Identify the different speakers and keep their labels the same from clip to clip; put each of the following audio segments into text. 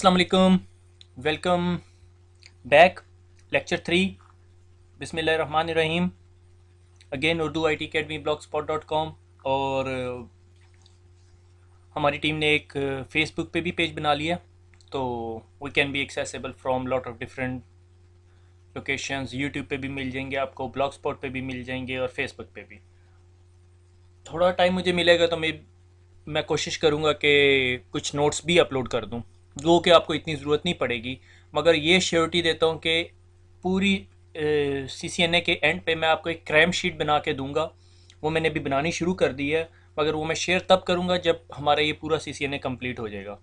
Speaker 1: अस्सलाम वालेकुम। Welcome back. Lecture 3। बिस्मिल्लाहिर्रहमानिर्रहीम। Again Urdu I T academy blogspot.com। और हमारी टीम ने एक फेसबुक पे भी पेज बना लिया, तो we can be accessible from lot of different locations. YouTube पे भी मिल जाएंगे आपको, ब्लॉग स्पॉट पे भी मिल जाएंगे और फेसबुक पे भी। थोड़ा टाइम मुझे मिलेगा तो मैं कोशिश करूँगा कि कुछ नोट्स भी अपलोड कर दूँ, जो कि आपको इतनी ज़रूरत नहीं पड़ेगी। मगर ये श्योरिटी देता हूँ कि पूरी CCNA के एंड पे मैं आपको एक क्रैम शीट बना के दूंगा। वो मैंने अभी बनानी शुरू कर दी है, मगर वो मैं शेयर तब करूँगा जब हमारा ये पूरा CCNA कंप्लीट हो जाएगा।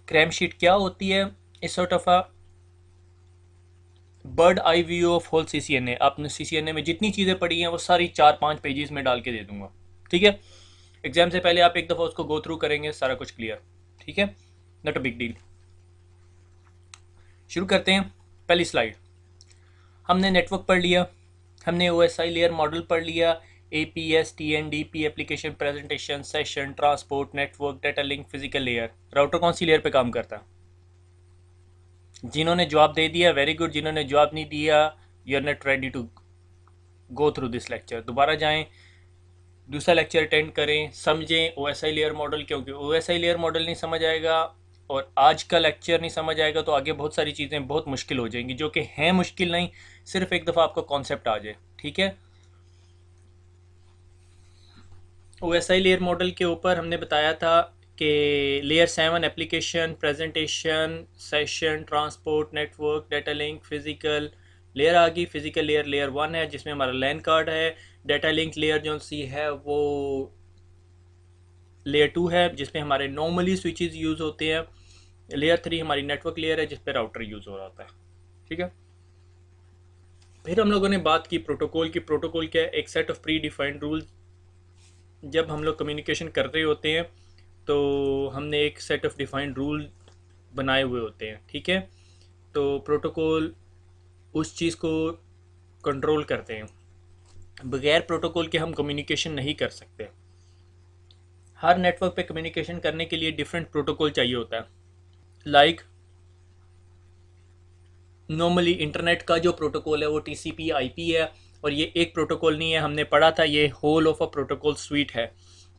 Speaker 1: क्रैम शीट क्या होती है? इस sort of a bird eye view of whole CCNA। आपने CCNA में जितनी चीज़ें पढ़ी हैं वो सारी 4-5 पेजेस में डाल के दे दूंगा। ठीक है, एग्जाम से पहले आप एक दफ़ा उसको गो थ्रू करेंगे, सारा कुछ क्लियर। ठीक है, नॉट अ बिग डील। शुरू करते हैं। पहली स्लाइड, हमने नेटवर्क पढ़ लिया, हमने OSI लेयर मॉडल पढ़ लिया, APS TNDP application presentation session transport network data link physical layer. Router कौन सी लेयर पे काम करता है? जिन्होंने जवाब दे दिया वेरी गुड, जिन्होंने जवाब नहीं दिया you are not ready to go through this lecture. दोबारा जाएं, दूसरा लेक्चर अटेंड करें, समझें OSI लेयर मॉडल, क्योंकि OSI लेयर मॉडल नहीं समझ आएगा और आज का लेक्चर नहीं समझ आएगा तो आगे बहुत सारी चीज़ें बहुत मुश्किल हो जाएंगी, जो कि हैं मुश्किल नहीं, सिर्फ एक दफ़ा आपका कॉन्सेप्ट आ जाए। ठीक है, OSI लेयर मॉडल के ऊपर हमने बताया था कि layer 7 application presentation session transport network data link physical layer आ गई। फिजिकल लेयर लेयर 1 है, जिसमें हमारा लैन कार्ड है। डाटा लिंक लेयर जो सी है वो लेयर 2 है, जिसमें हमारे नॉर्मली स्विचेस यूज़ होते हैं। लेयर 3 हमारी नेटवर्क लेयर है, जिस पर राउटर यूज़ हो रहा होता है। ठीक है, फिर हम लोगों ने बात की प्रोटोकॉल की। प्रोटोकॉल क्या है? एक set of pre defined rule. जब हम लोग कम्युनिकेशन कर रहे होते हैं तो हमने एक सेट ऑफ डिफाइंड रूल बनाए हुए होते हैं। ठीक है, तो प्रोटोकॉल उस चीज़ को कंट्रोल करते हैं। बगैर प्रोटोकॉल के हम कम्युनिकेशन नहीं कर सकते। हर नेटवर्क पे कम्युनिकेशन करने के लिए डिफरेंट प्रोटोकॉल चाहिए होता है। लाइक नॉर्मली इंटरनेट का जो प्रोटोकॉल है वो TCP IP है, और ये एक प्रोटोकॉल नहीं है, हमने पढ़ा था ये whole of a protocol suite है,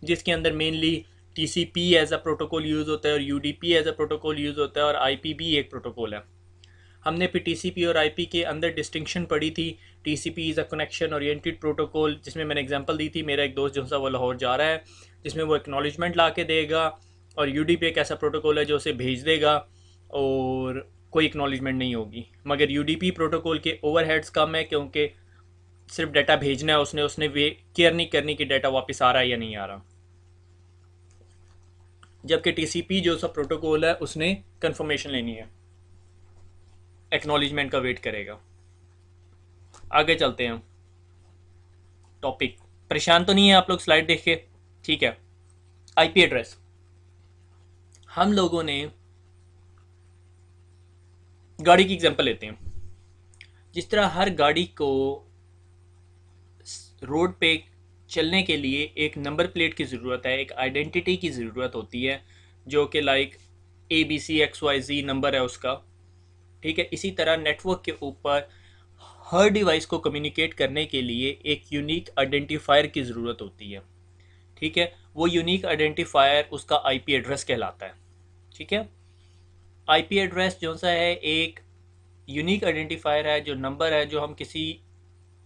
Speaker 1: जिसके अंदर mainly TCP as a protocol use होता है और UDP as a protocol use होता है और IP भी एक प्रोटोकॉल है। हमने फिर TCP और IP के अंदर डिस्टिंक्शन पढ़ी थी। TCP is a connection oriented protocol, जिसमें मैंने एग्जांपल दी थी, मेरा एक दोस्त जो सा वो लाहौर जा रहा है, जिसमें वो एक्नॉलेजमेंट ला के देगा। और UDP एक ऐसा प्रोटोकॉल है जो उसे भेज देगा और कोई एक्नॉलेजमेंट नहीं होगी। मगर UDP प्रोटोकॉल के ओवरहेड्स कम है, क्योंकि सिर्फ डाटा भेजना है, उसने उसने वे केयर नहीं करनी कि डाटा वापस आ रहा है या नहीं आ रहा। जबकि TCP जो सा प्रोटोकॉल है उसने कंफर्मेशन लेनी है, एक्नॉलेजमेंट का वेट करेगा। आगे चलते हैं। टॉपिक परेशान तो नहीं है आप लोग स्लाइड देख के? ठीक है, IP एड्रेस। हम लोगों ने गाड़ी की एग्जांपल लेते हैं। जिस तरह हर गाड़ी को रोड पे चलने के लिए एक नंबर प्लेट की ज़रूरत है, एक आइडेंटिटी की ज़रूरत होती है, जो कि लाइक ABCXYZ नंबर है उसका। ठीक है, इसी तरह नेटवर्क के ऊपर हर डिवाइस को कम्युनिकेट करने के लिए एक यूनिक आइडेंटिफायर की ज़रूरत होती है। ठीक है, वो यूनिक आइडेंटिफायर उसका IP एड्रेस कहलाता है। ठीक है, IP एड्रेस जो सा है एक यूनिक आइडेंटिफायर है, जो नंबर है जो हम किसी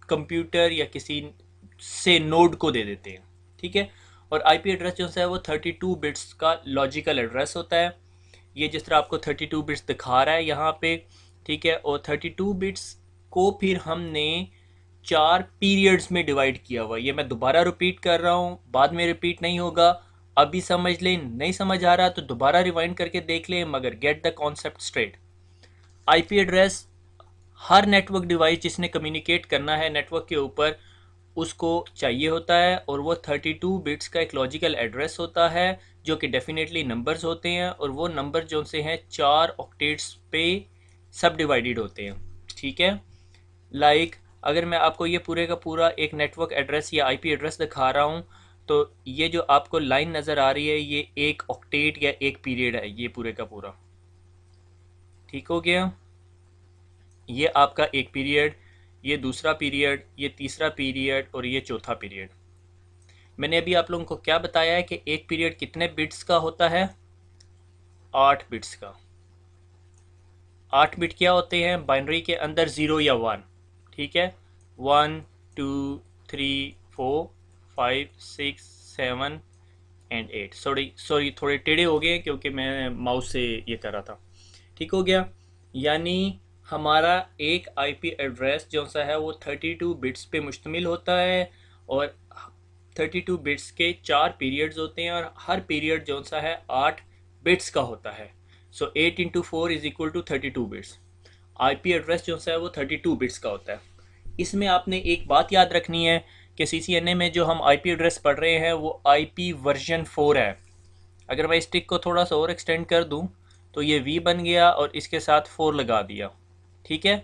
Speaker 1: कंप्यूटर या किसी से नोड को दे देते हैं। ठीक है, और IP एड्रेस जो सा है वो 32 बिट्स का लॉजिकल एड्रेस होता है। ये जिस तरह आपको 32 बिट्स दिखा रहा है यहाँ पे। ठीक है, और 32 बिट्स को फिर हमने 4 पीरियड्स में डिवाइड किया हुआ। ये मैं दोबारा रिपीट कर रहा हूँ, बाद में रिपीट नहीं होगा। अभी समझ लें, नहीं समझ आ रहा तो दोबारा रिवाइंड करके देख लें, मगर get the concept straight. IP address her network device जिसने कम्युनिकेट करना है नेटवर्क के ऊपर उसको चाहिए होता है, और वो 32 बिट्स का एक लॉजिकल एड्रेस होता है, जो कि डेफिनेटली नंबर्स होते हैं, और वो नंबर जो से हैं 4 ऑक्टेट्स पे सब डिवाइडेड होते हैं। ठीक है, लाइक अगर मैं आपको ये पूरे का पूरा एक नेटवर्क एड्रेस या IP एड्रेस दिखा रहा हूँ, तो ये जो आपको लाइन नज़र आ रही है ये एक ऑक्टेट या एक पीरियड है, ये पूरे का पूरा। ठीक हो गया। ये आपका एक पीरियड, ये दूसरा पीरियड, ये तीसरा पीरियड और ये चौथा पीरियड। मैंने अभी आप लोगों को क्या बताया है कि एक पीरियड कितने बिट्स का होता है? 8 बिट्स का। 8 बिट क्या होते हैं? बाइनरी के अंदर 0 या 1। ठीक है, 1 2 3 4 5 6 7 एंड 8। सॉरी सॉरी, थोड़े टेढ़े हो गए क्योंकि मैं माउस से ये कर रहा था। ठीक हो गया। यानी हमारा एक आईपी एड्रेस जो सा है वो 32 बिट्स पे मुश्तमिल होता है और 32 बिट्स के 4 पीरियड्स होते हैं और हर पीरियड जो सा है 8 बिट्स का होता है। So 8 into 4 is equal to 32 bits. IP address जो सा है वो 32 बिट्स का होता है। इसमें आपने एक बात याद रखनी है कि सीसीएनए में जो हम आईपी एड्रेस पढ़ रहे हैं वो आईपी वर्जन 4 है। अगर मैं इस टिक को थोड़ा सा और एक्सटेंड कर दूं तो ये वी बन गया और इसके साथ 4 लगा दिया। ठीक है,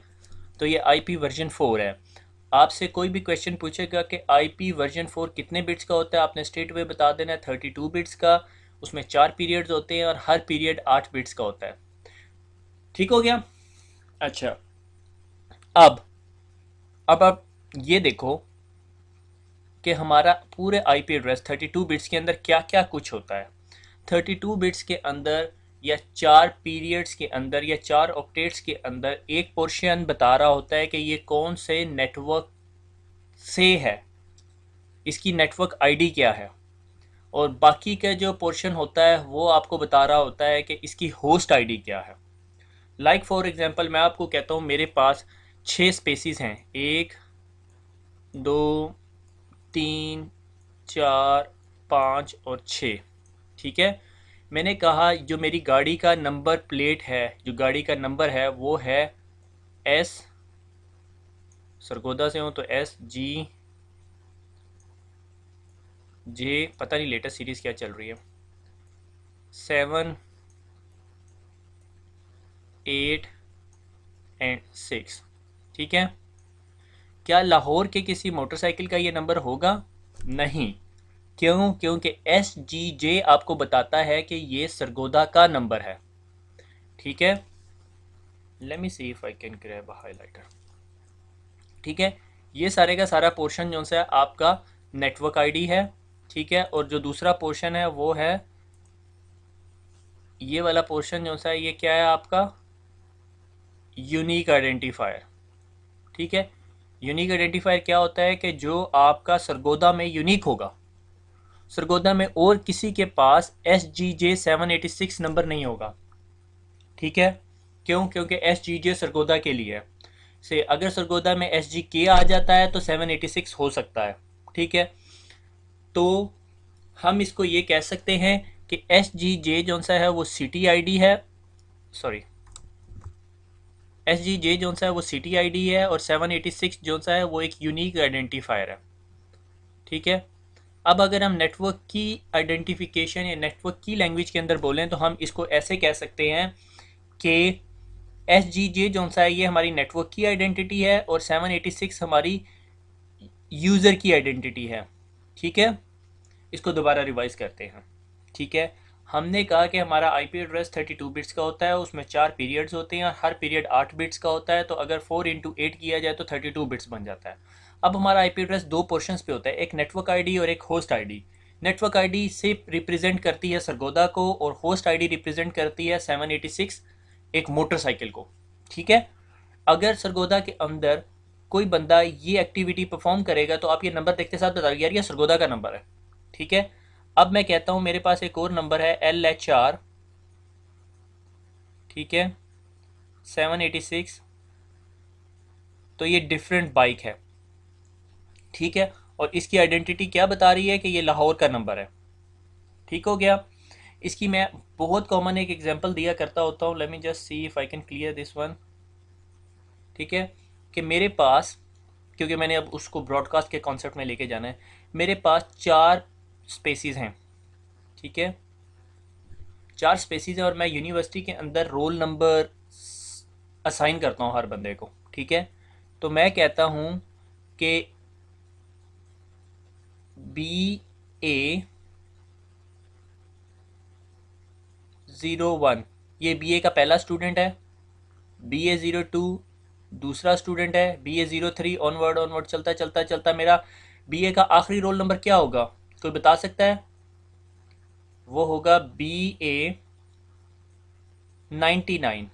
Speaker 1: तो ये आईपी वर्जन 4 है। आपसे कोई भी क्वेश्चन पूछेगा कि आईपी वर्जन 4 कितने बिट्स का होता है, आपने स्ट्रेट वे बता देना है 32 बिट्स का। उसमें 4 पीरियड्स होते हैं और हर पीरियड 8 बिट्स का होता है। ठीक हो गया। अच्छा, अब आप ये देखो कि हमारा पूरे आईपी एड्रेस 32 बिट्स के अंदर क्या क्या कुछ होता है। 32 बिट्स के अंदर या 4 पीरियड्स के अंदर या 4 ऑक्टेट्स के अंदर एक पोर्शन बता रहा होता है कि ये कौन से नेटवर्क से है, इसकी नेटवर्क आईडी क्या है। और बाकी का जो पोर्शन होता है वो आपको बता रहा होता है कि इसकी होस्ट आईडी क्या है। लाइक फॉर एग्जांपल मैं आपको कहता हूँ मेरे पास 6 स्पेसिस हैं, 1 2 3 4 5 और 6। ठीक है, मैंने कहा जो मेरी गाड़ी का नंबर प्लेट है, जो गाड़ी का नंबर है वो है एस, सरगोदा से हूँ तो एस जी जे, पता नहीं लेटेस्ट सीरीज़ क्या चल रही है, 7 8 एंड 6। ठीक है, क्या लाहौर के किसी मोटरसाइकिल का ये नंबर होगा? नहीं। क्यों? क्योंकि एस जी जे आपको बताता है कि ये सरगोदा का नंबर है। ठीक है, let me see if I can grab a highlighter. ठीक है, ये सारे का सारा पोर्शन जो है आपका नेटवर्क आईडी है। ठीक है, और जो दूसरा पोर्शन है वो है ये वाला पोर्शन जो है ये क्या है आपका? Unique identifier. ठीक है, यूनिक आइडेंटिफायर क्या होता है कि जो आपका सरगोदा में यूनिक होगा, सरगोदा में और किसी के पास SGJ786 नंबर नहीं होगा। ठीक है, क्यों? क्योंकि SGJ सरगोदा के लिए है। से अगर सरगोदा में SGK आ जाता है तो 786 हो सकता है। ठीक है, तो हम इसको ये कह सकते हैं कि SGJ जो सा है वो सिटी आईडी है, सॉरी SGJ जो सा है वो सिटी आईडी है और 786 जो सा है वो एक यूनिक आइडेंटिफायर है। ठीक है, अब अगर हम नेटवर्क की आइडेंटिफिकेशन या नेटवर्क की लैंग्वेज के अंदर बोलें तो हम इसको ऐसे कह सकते हैं कि SGJ जो सा है ये हमारी नेटवर्क की आइडेंटिटी है और 786 हमारी यूज़र की आइडेंटिटी है। ठीक है, इसको दोबारा रिवाइज करते हैं। ठीक है, हमने कहा कि हमारा आईपी एड्रेस 32 बिट्स का होता है, उसमें 4 पीरियड्स होते हैं, हर पीरियड 8 बिट्स का होता है, तो अगर 4 इंटू 8 किया जाए तो 32 बिट्स बन जाता है। अब हमारा आईपी एड्रेस दो पोर्शंस पे होता है, एक नेटवर्क आईडी और एक होस्ट आईडी। नेटवर्क आईडी से रिप्रेजेंट करती है सरगोदा को और होस्ट आईडी रिप्रेजेंट करती है 786 एक मोटरसाइकिल को। ठीक है, अगर सरगोदा के अंदर कोई बंदा ये एक्टिविटी परफॉर्म करेगा तो आप ये नंबर देखते साथ बता यार ये सरगोदा का नंबर है। ठीक है, अब मैं कहता हूँ मेरे पास एक और नंबर है LHR। ठीक है, 786, तो ये डिफरेंट बाइक है। ठीक है, और इसकी आइडेंटिटी क्या बता रही है कि ये लाहौर का नंबर है। ठीक हो गया। इसकी मैं बहुत कॉमन एक एग्जांपल दिया करता होता हूँ, let me just see if I can clear this one. ठीक है, कि मेरे पास, क्योंकि मैंने अब उसको ब्रॉडकास्ट के कॉन्सेप्ट में लेके जाना है, मेरे पास 4 स्पेसिस हैं। ठीक है, 4 स्पेसिस हैं और मैं यूनिवर्सिटी के अंदर रोल नंबर असाइन करता हूँ हर बंदे को। ठीक है, तो मैं कहता हूँ कि BA01, ये BA का पहला स्टूडेंट है, BA02 दूसरा स्टूडेंट है, BA03 ऑनवर्ड ऑनवर्ड चलता चलता चलता मेरा BA का आखिरी रोल नंबर क्या होगा, कोई बता सकता है? वो होगा BA99।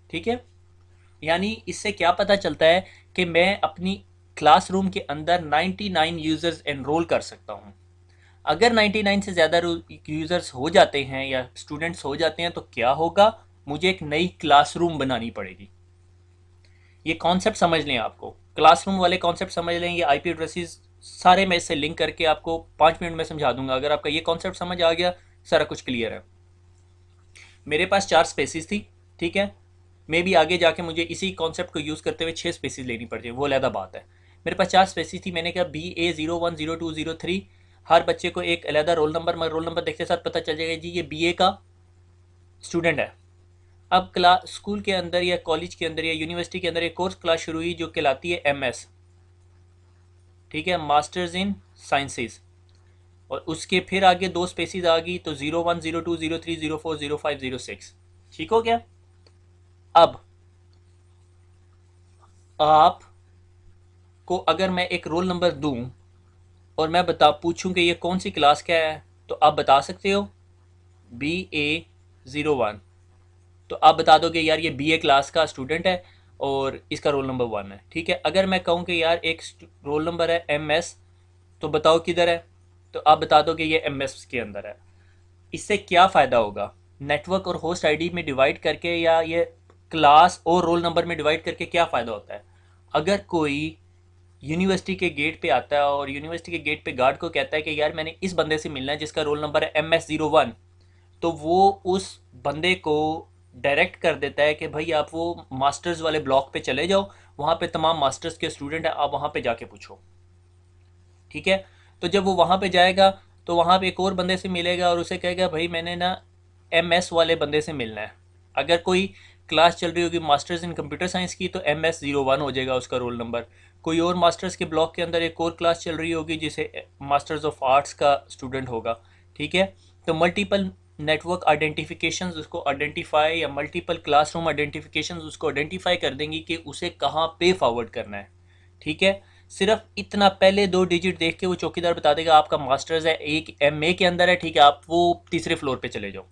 Speaker 1: ठीक है, यानी इससे क्या पता चलता है कि मैं अपनी क्लासरूम के अंदर 99 यूज़र्स एनरोल कर सकता हूँ। अगर 99 से ज़्यादा यूज़र्स हो जाते हैं या स्टूडेंट्स हो जाते हैं तो क्या होगा, मुझे एक नई क्लासरूम बनानी पड़ेगी। ये कॉन्सेप्ट समझ लें, आपको क्लासरूम वाले कॉन्सेप्ट समझ लें, ये आईपी एड्रेसेस सारे मैं इससे लिंक करके आपको 5 मिनट में समझा दूंगा। अगर आपका ये कॉन्सेप्ट समझ आ गया, सारा कुछ क्लियर है। मेरे पास 4 स्पेसिस थी, ठीक है, मे भी आगे जाके मुझे इसी कॉन्सेप्ट को यूज़ करते हुए 6 स्पेसिस लेनी पड़ जाए, वो अलग बात है। मेरे पास 4 स्पेसिस थी, मैंने कहा BA01 02 03, हर बच्चे को एक अलहदा रोल नंबर, मगर रोल नंबर देखते साथ पता चल जाएगा जी ये BA का स्टूडेंट है। अब क्लास स्कूल के अंदर या कॉलेज के अंदर या यूनिवर्सिटी के अंदर एक कोर्स क्लास शुरू हुई जो कहलाती है MS, ठीक है, मास्टर्स इन साइंसेज। और उसके फिर आगे 2 स्पेसिस आ गई, तो 01 02 03 04 05 06। ठीक हो गया। अब आप को अगर मैं एक रोल नंबर दूं और मैं पूछूं कि ये कौन सी क्लास का है, तो आप बता सकते हो BA01, तो आप बता दोगे यार ये BA क्लास का स्टूडेंट है और इसका रोल नंबर 1 है। ठीक है, अगर मैं कहूँ कि यार एक रोल नंबर है MS, तो बताओ किधर है, तो आप बता दोगे ये MS के अंदर है। इससे क्या फ़ायदा होगा, नेटवर्क और होस्ट आईडी में डिवाइड करके या ये क्लास और रोल नंबर में डिवाइड करके क्या फ़ायदा होता है? अगर कोई यूनिवर्सिटी के गेट पे आता है और यूनिवर्सिटी के गेट पे गार्ड को कहता है कि यार मैंने इस बंदे से मिलना है जिसका रोल नंबर है MS01, तो वो उस बंदे को डायरेक्ट कर देता है कि भाई आप वो मास्टर्स वाले ब्लॉक पे चले जाओ, वहाँ पे तमाम मास्टर्स के स्टूडेंट हैं, आप वहाँ पे जाके पूछो। ठीक है, तो जब वो वहाँ पे जाएगा तो वहाँ पे एक और बंदे से मिलेगा और उसे कहेगा भाई मैंने ना MS वाले बंदे से मिलना है। अगर कोई क्लास चल रही होगी मास्टर्स इन कंप्यूटर साइंस की, तो MS01 हो जाएगा उसका रोल नंबर। कोई और मास्टर्स के ब्लॉक के अंदर एक और क्लास चल रही होगी जिसे मास्टर्स ऑफ आर्ट्स का स्टूडेंट होगा। ठीक है, तो मल्टीपल नेटवर्क आइडेंटिफिकेशंस उसको आइडेंटिफाई या मल्टीपल क्लासरूम आइडेंटिफिकेशंस उसको आइडेंटिफाई कर देंगी कि उसे कहाँ पे फॉरवर्ड करना है। ठीक है, सिर्फ इतना पहले 2 डिजिट देख के वो चौकीदार बता देगा आपका मास्टर्स है, एक MA के अंदर है, ठीक है, आप वो तीसरे फ्लोर पे चले जाओ।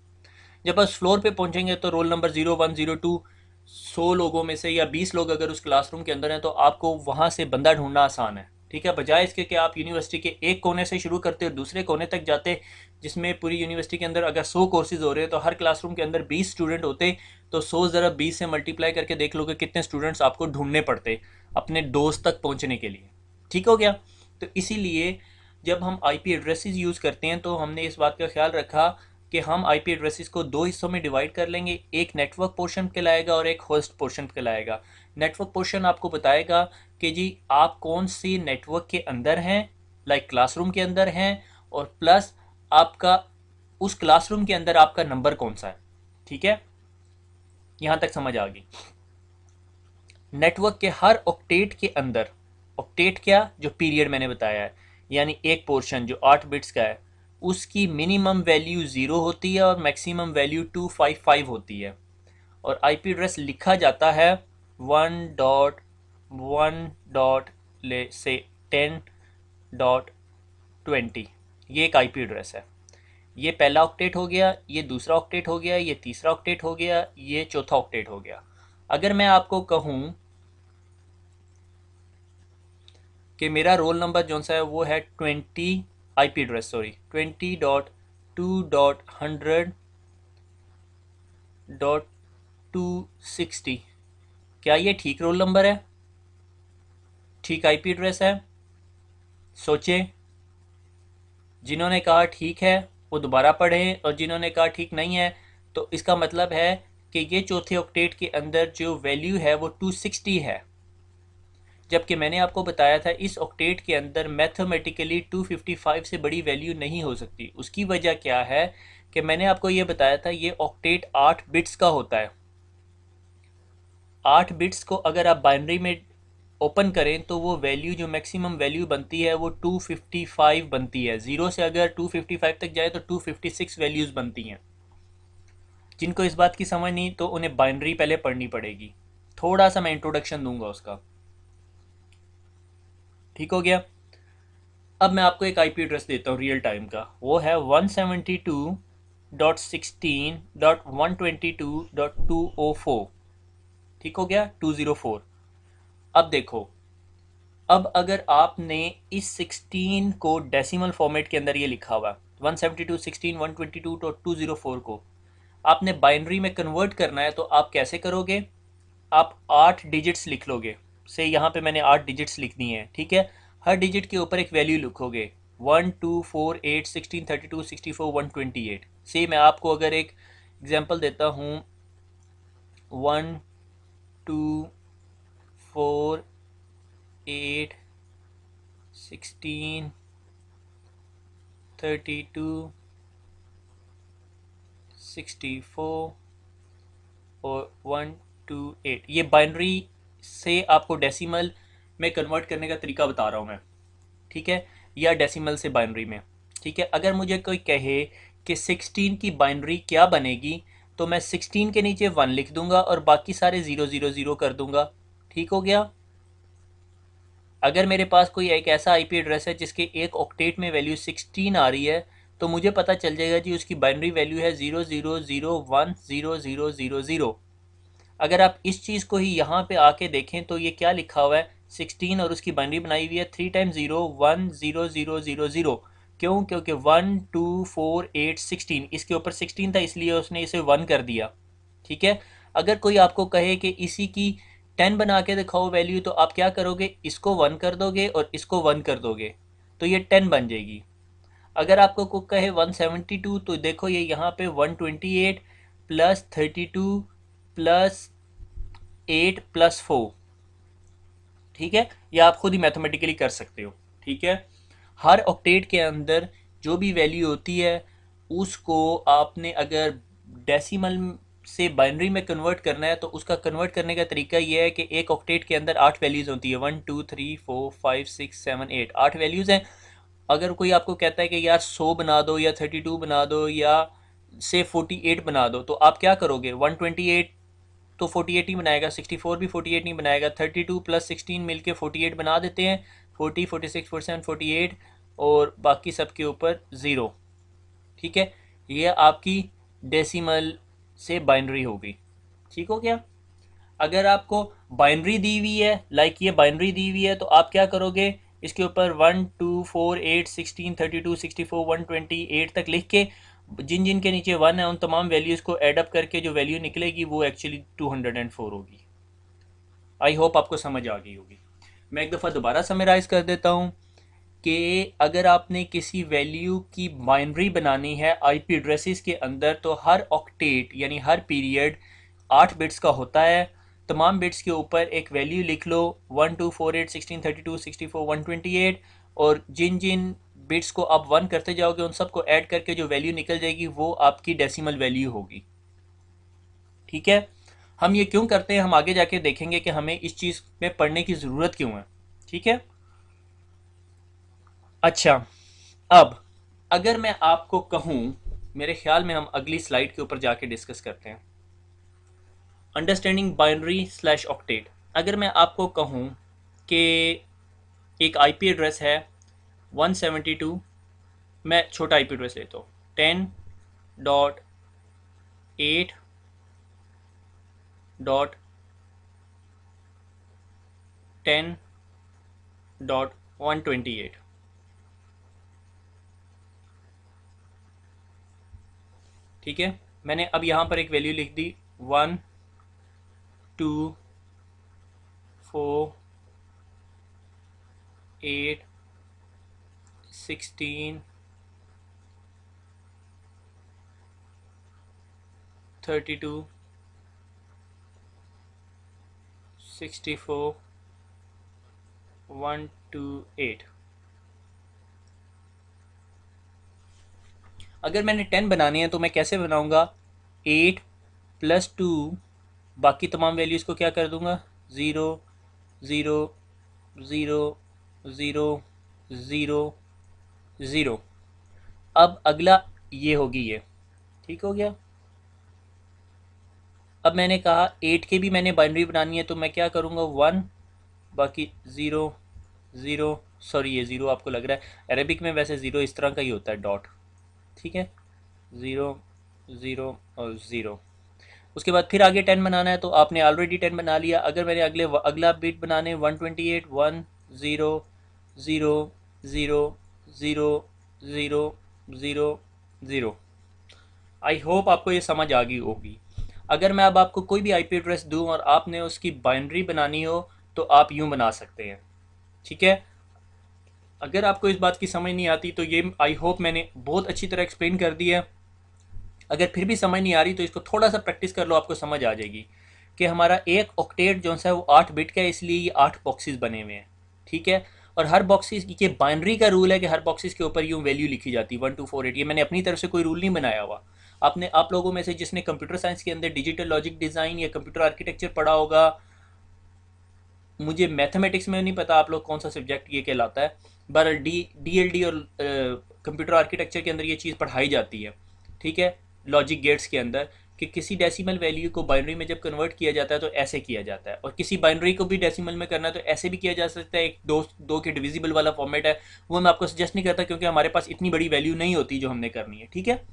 Speaker 1: जब आप फ्लोर पे पहुंचेंगे तो रोल नंबर 01 02, 100 लोगों में से या 20 लोग अगर उस क्लासरूम के अंदर हैं तो आपको वहाँ से बंदा ढूंढना आसान है। ठीक है, बजाय इसके कि आप यूनिवर्सिटी के एक कोने से शुरू करते और दूसरे कोने तक जाते, जिसमें पूरी यूनिवर्सिटी के अंदर अगर 100 कोर्सेज हो रहे हैं तो हर क्लासरूम के अंदर 20 स्टूडेंट होते, तो 100 ज़रा 20 से मल्टीप्लाई करके देख लो कि कितने स्टूडेंट्स आपको ढूंढने पड़ते अपने दोस्त तक पहुँचने के लिए। ठीक हो गया। तो इसीलिए जब हम आईपी एड्रेसेस यूज़ करते हैं तो हमने इस बात का ख्याल रखा कि हम आईपी एड्रेसेस को 2 हिस्सों में डिवाइड कर लेंगे, एक नेटवर्क पोर्शन कहलाएगा और एक होस्ट पोर्शन कहलाएगा। नेटवर्क पोर्शन आपको बताएगा कि जी आप कौन सी नेटवर्क के अंदर हैं, लाइक क्लासरूम के अंदर हैं, और प्लस आपका उस क्लासरूम के अंदर आपका नंबर कौन सा है। ठीक है, यहाँ तक समझ आ गई। नेटवर्क के हर ऑक्टेट के अंदर, ऑक्टेट क्या, जो पीरियड मैंने बताया है, यानी एक पोर्शन जो 8 बिट्स का है, उसकी मिनिमम वैल्यू 0 होती है और मैक्सिमम वैल्यू 255 होती है। और आईपी एड्रेस लिखा जाता है 1.1. ले से 10.20, ये एक आईपी एड्रेस है। ये पहला ऑक्टेट हो गया, ये दूसरा ऑक्टेट हो गया, ये तीसरा ऑक्टेट हो गया, ये चौथा ऑक्टेट हो गया। अगर मैं आपको कहूँ कि मेरा रोल नंबर जो सा है वो है 20, आईपी एड्रेस सॉरी 20.2.100.260, क्या ये ठीक रोल नंबर है, ठीक आईपी एड्रेस है? सोचें, जिन्होंने कहा ठीक है वो दोबारा पढ़ें, और जिन्होंने कहा ठीक नहीं है तो इसका मतलब है कि ये चौथे ऑक्टेट के अंदर जो वैल्यू है वो 260 है। जबकि मैंने आपको बताया था इस ऑक्टेट के अंदर मैथमेटिकली 255 से बड़ी वैल्यू नहीं हो सकती। उसकी वजह क्या है कि मैंने आपको ये बताया था ये ऑक्टेट 8 बिट्स का होता है। 8 बिट्स को अगर आप बाइनरी में ओपन करें तो वो वैल्यू जो मैक्सिमम वैल्यू बनती है वो 255 बनती है। ज़ीरो से अगर 255 तक जाए तो 256 वैल्यूज़ बनती हैं। जिनको इस बात की समझ नहीं तो उन्हें बाइनरी पहले पढ़नी पड़ेगी। थोड़ा सा मैं इंट्रोडक्शन दूंगा उसका। ठीक हो गया। अब मैं आपको एक आईपी एड्रेस देता हूँ रियल टाइम का। वो है 172.16.122.204। ठीक हो गया, 204। अब देखो, अब अगर आपने इस 16 को डेसिमल फॉर्मेट के अंदर ये लिखा हुआ 172.16.122.204 को आपने बाइनरी में कन्वर्ट करना है, तो आप कैसे करोगे? आप 8 डिजिट्स लिख लोगे। से यहाँ पे मैंने 8 डिजिट्स लिख दी हैं, ठीक है। हर डिजिट के ऊपर एक वैल्यू लिखोगे, 1 2 4 8 16 32 64 128। से मैं आपको अगर एक एग्जांपल देता हूँ, 1 2 4 8 16 32 64 और 128। ये बाइनरी से आपको डेसिमल में कन्वर्ट करने का तरीका बता रहा हूँ मैं, ठीक है, या डेसिमल से बाइनरी में। ठीक है, अगर मुझे कोई कहे कि 16 की बाइनरी क्या बनेगी, तो मैं 16 के नीचे 1 लिख दूंगा और बाकी सारे 0 0 0 कर दूंगा। ठीक हो गया। अगर मेरे पास कोई एक ऐसा आईपी एड्रेस है जिसके एक ऑक्टेट में वैल्यू 16 आ रही है, तो मुझे पता चल जाएगा जी उसकी बाइनरी वैल्यू है 0 0 0 1 0 0 0। अगर आप इस चीज़ को ही यहाँ पे आके देखें तो ये क्या लिखा हुआ है, 16 और उसकी बाइनरी बनाई हुई है 3 टाइम्स 0 1 0 0 0 0। क्यों? क्योंकि 1 2 4 8 16, इसके ऊपर 16 था इसलिए उसने इसे 1 कर दिया। ठीक है। अगर कोई आपको कहे कि इसी की 10 बना के दिखाओ वैल्यू, तो आप क्या करोगे, इसको 1 कर दोगे और इसको 1 कर दोगे, तो ये 10 बन जाएगी। अगर आपको कोई कहे 172, तो देखो ये यहाँ पे 128 प्लस 32 प्लस 8 प्लस 4। ठीक है, या आप खुद ही मैथमेटिकली कर सकते हो। ठीक है, हर ऑक्टेट के अंदर जो भी वैल्यू होती है उसको आपने अगर डेसिमल से बाइनरी में कन्वर्ट करना है, तो उसका कन्वर्ट करने का तरीका ये है कि एक ऑक्टेट के अंदर 8 वैल्यूज़ होती है, 1 2 3 4 5 6 7 8, 8 वैल्यूज़ हैं। अगर कोई आपको कहता है कि यार 100 बना दो या 32 बना दो या से 48 बना दो, तो आप क्या करोगे, 128 तो 48 नहीं बनाएगा, 64 भी 48 नहीं बनाएगा, 32 प्लस 16 मिलके 48 बना देते हैं, 40 46 47 48 और बाकी सब के ऊपर 0। ठीक है, ये आपकी डेसिमल से बाइनरी होगी। ठीक हो गया। अगर आपको बाइनरी दी हुई है, लाइक ये बाइनरी दी हुई है, तो आप क्या करोगे, इसके ऊपर 1 2 4 8 16 32 64 128 तक लिख के जिन जिन के नीचे 1 है उन तमाम वैल्यूज़ को एडअप करके जो वैल्यू निकलेगी वो एक्चुअली 204 होगी। आई होप आपको समझ आ गई होगी। मैं एक दफ़ा दोबारा समराइज़ कर देता हूँ कि अगर आपने किसी वैल्यू की बाइनरी बनानी है आईपी एड्रेसेस के अंदर, तो हर ऑक्टेट यानी हर पीरियड 8 बिट्स का होता है। तमाम बिट्स के ऊपर एक वैल्यू लिख लो, 1 2 4 8 16 32 64 128, और जिन जिन बिट्स को आप 1 करते जाओगे उन सबको ऐड करके जो वैल्यू निकल जाएगी वो आपकी डेसिमल वैल्यू होगी। ठीक है, हम ये क्यों करते हैं हम आगे जाके देखेंगे कि हमें इस चीज़ में पढ़ने की ज़रूरत क्यों है। ठीक है। अच्छा, अब अगर मैं आपको कहूँ, मेरे ख्याल में हम अगली स्लाइड के ऊपर जाके डिस्कस करते हैं, अंडरस्टैंडिंग बाइनरी स्लैश ऑक्टेट। अगर मैं आपको कहूँ कि एक आईपी एड्रेस है 172, मैं छोटा आईपी एड्रेस लेता हूँ 10.8.10.128। ठीक है, मैंने अब यहाँ पर एक वैल्यू लिख दी 1 2 4 8 16 32 64 128। अगर मैंने 10 बनानी है तो मैं कैसे बनाऊंगा, 8 प्लस 2 बाकी तमाम वैल्यूज़ को क्या कर दूंगा, 0 0 ज़ीरो ज़ीरो ज़ीरो ज़ीरो। अब अगला ये होगी ये, ठीक हो गया। अब मैंने कहा 8 के भी मैंने बाइनरी बनानी है, तो मैं क्या करूँगा 1, बाकी ज़ीरो ज़ीरो, सॉरी ये ज़ीरो आपको लग रहा है, अरेबिक में वैसे ज़ीरो इस तरह का ही होता है, डॉट, ठीक है। ज़ीरो ज़ीरो और ज़ीरो। उसके बाद फिर आगे 10 बनाना है, तो आपने ऑलरेडी 10 बना लिया। अगर मैंने अगला बिट बनाने 128, 1 zero zero zero zero zero zero zero. I hope आपको ये समझ आ गई होगी। अगर मैं अब आपको कोई भी आईपी एड्रेस दूं और आपने उसकी बाइनरी बनानी हो, तो आप यूं बना सकते हैं, ठीक है। अगर आपको इस बात की समझ नहीं आती तो ये आई होप मैंने बहुत अच्छी तरह एक्सप्लेन कर दिया है। अगर फिर भी समझ नहीं आ रही तो इसको थोड़ा सा प्रैक्टिस कर लो, आपको समझ आ जाएगी कि हमारा एक ऑक्टेट जो है वो 8 बिट का है, इसलिए ये 8 बॉक्सेस बने हुए हैं, ठीक है। और हर बॉक्सेस ये बाइनरी का रूल है कि हर बॉक्सेस के ऊपर यूँ वैल्यू लिखी जाती है 1248। ये मैंने अपनी तरफ से कोई रूल नहीं बनाया हुआ। आपने, आप लोगों में से जिसने कंप्यूटर साइंस के अंदर डिजिटल लॉजिक डिज़ाइन या कंप्यूटर आर्किटेक्चर पढ़ा होगा, मुझे मैथमेटिक्स में नहीं पता आप लोग कौन सा सब्जेक्ट ये कहलाता है, बहरहाल DLD और कंप्यूटर आर्किटेक्चर के अंदर ये चीज़ पढ़ाई जाती है, ठीक है। लॉजिक गेट्स के अंदर कि किसी डेसिमल वैल्यू को बाइनरी में जब कन्वर्ट किया जाता है तो ऐसे किया जाता है, और किसी बाइनरी को भी डेसिमल में करना है तो ऐसे भी किया जा सकता है। एक दो दो के डिविजिबल वाला फॉर्मेट है, वो मैं आपको सजेस्ट नहीं करता क्योंकि हमारे पास इतनी बड़ी वैल्यू नहीं होती जो हमने करनी है, ठीक है।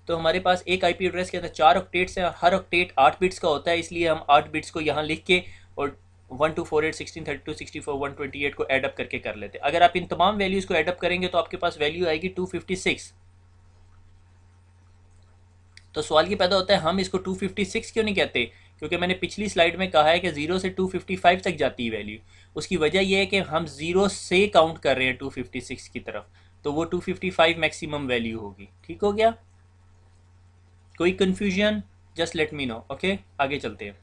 Speaker 1: तो हमारे पास एक आईपी एड्रेस के अंदर 4 ऑक्टेट्स हैं, हर ऑक्टेट 8 बिट्स का होता है, इसलिए हम 8 बिट्स को यहाँ लिख के और 1248, 1632, 64, 128 को एडअप करके कर लेते हैं। अगर आप इन तमाम वैल्यूज़ को एडअप करेंगे तो आपके पास वैल्यू आएगी 256। तो सवाल ये पैदा होता है हम इसको 256 क्यों नहीं कहते, क्योंकि मैंने पिछली स्लाइड में कहा है कि 0 से 255 तक जाती है वैल्यू। उसकी वजह यह है कि हम 0 से काउंट कर रहे हैं 256 की तरफ, तो वो 255 मैक्सिमम वैल्यू होगी, ठीक हो गया। कोई confusion, just let me know, okay. आगे चलते हैं।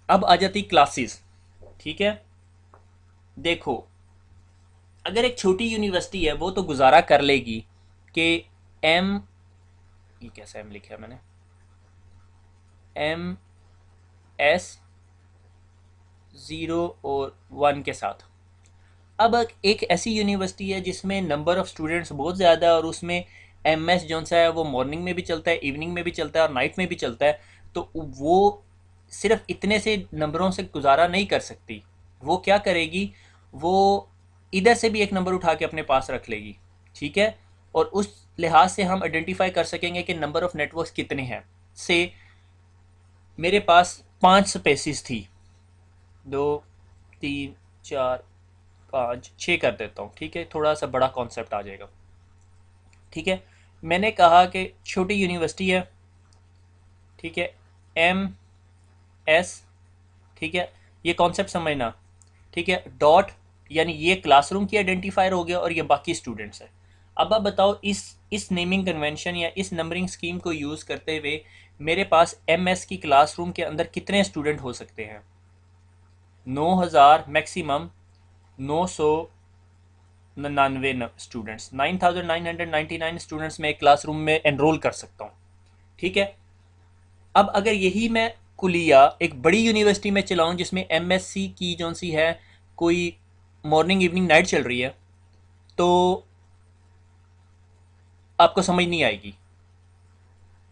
Speaker 1: अब आ जाती क्लासेस, ठीक है। देखो, अगर एक छोटी यूनिवर्सिटी है वो तो गुजारा कर लेगी कि एम, ये कैसा एम लिखा है मैंने, MS 0 और 1 के साथ। अब एक ऐसी यूनिवर्सिटी है जिसमें नंबर ऑफ़ स्टूडेंट्स बहुत ज़्यादा है और उसमें MS जो सा है वो मॉर्निंग में भी चलता है, इवनिंग में भी चलता है और नाइट में भी चलता है, तो वो सिर्फ इतने से नंबरों से गुजारा नहीं कर सकती। वो क्या करेगी, वो इधर से भी एक नंबर उठा के अपने पास रख लेगी, ठीक है। और उस लिहाज से हम आइडेंटिफाई कर सकेंगे कि नंबर ऑफ़ नेटवर्क्स कितने हैं। से मेरे पास 5 स्पेसिस थी, 2 3 4 5 6 कर देता हूँ, ठीक है, थोड़ा सा बड़ा कॉन्सेप्ट आ जाएगा, ठीक है। मैंने कहा कि छोटी यूनिवर्सिटी है, ठीक है, MS, ठीक है, ये कॉन्सेप्ट समझना, ठीक है। डॉट यानी ये क्लासरूम की आइडेंटिफायर हो गया और ये बाकी स्टूडेंट्स है। अब आप बताओ इस नेमिंग कन्वेंशन या इस नंबरिंग स्कीम को यूज़ करते हुए मेरे पास MS की क्लासरूम के अंदर कितने स्टूडेंट हो सकते हैं। 9000 मैक्सिमम, 999 स्टूडेंट्स, 9999 स्टूडेंट्स में एक क्लासरूम में एनरोल कर सकता हूँ, ठीक है। अब अगर यही मैं कुलिया एक बड़ी यूनिवर्सिटी में चलाऊँ जिसमें MSc की जो सी है कोई मॉर्निंग इवनिंग नाइट चल रही है, तो आपको समझ नहीं आएगी,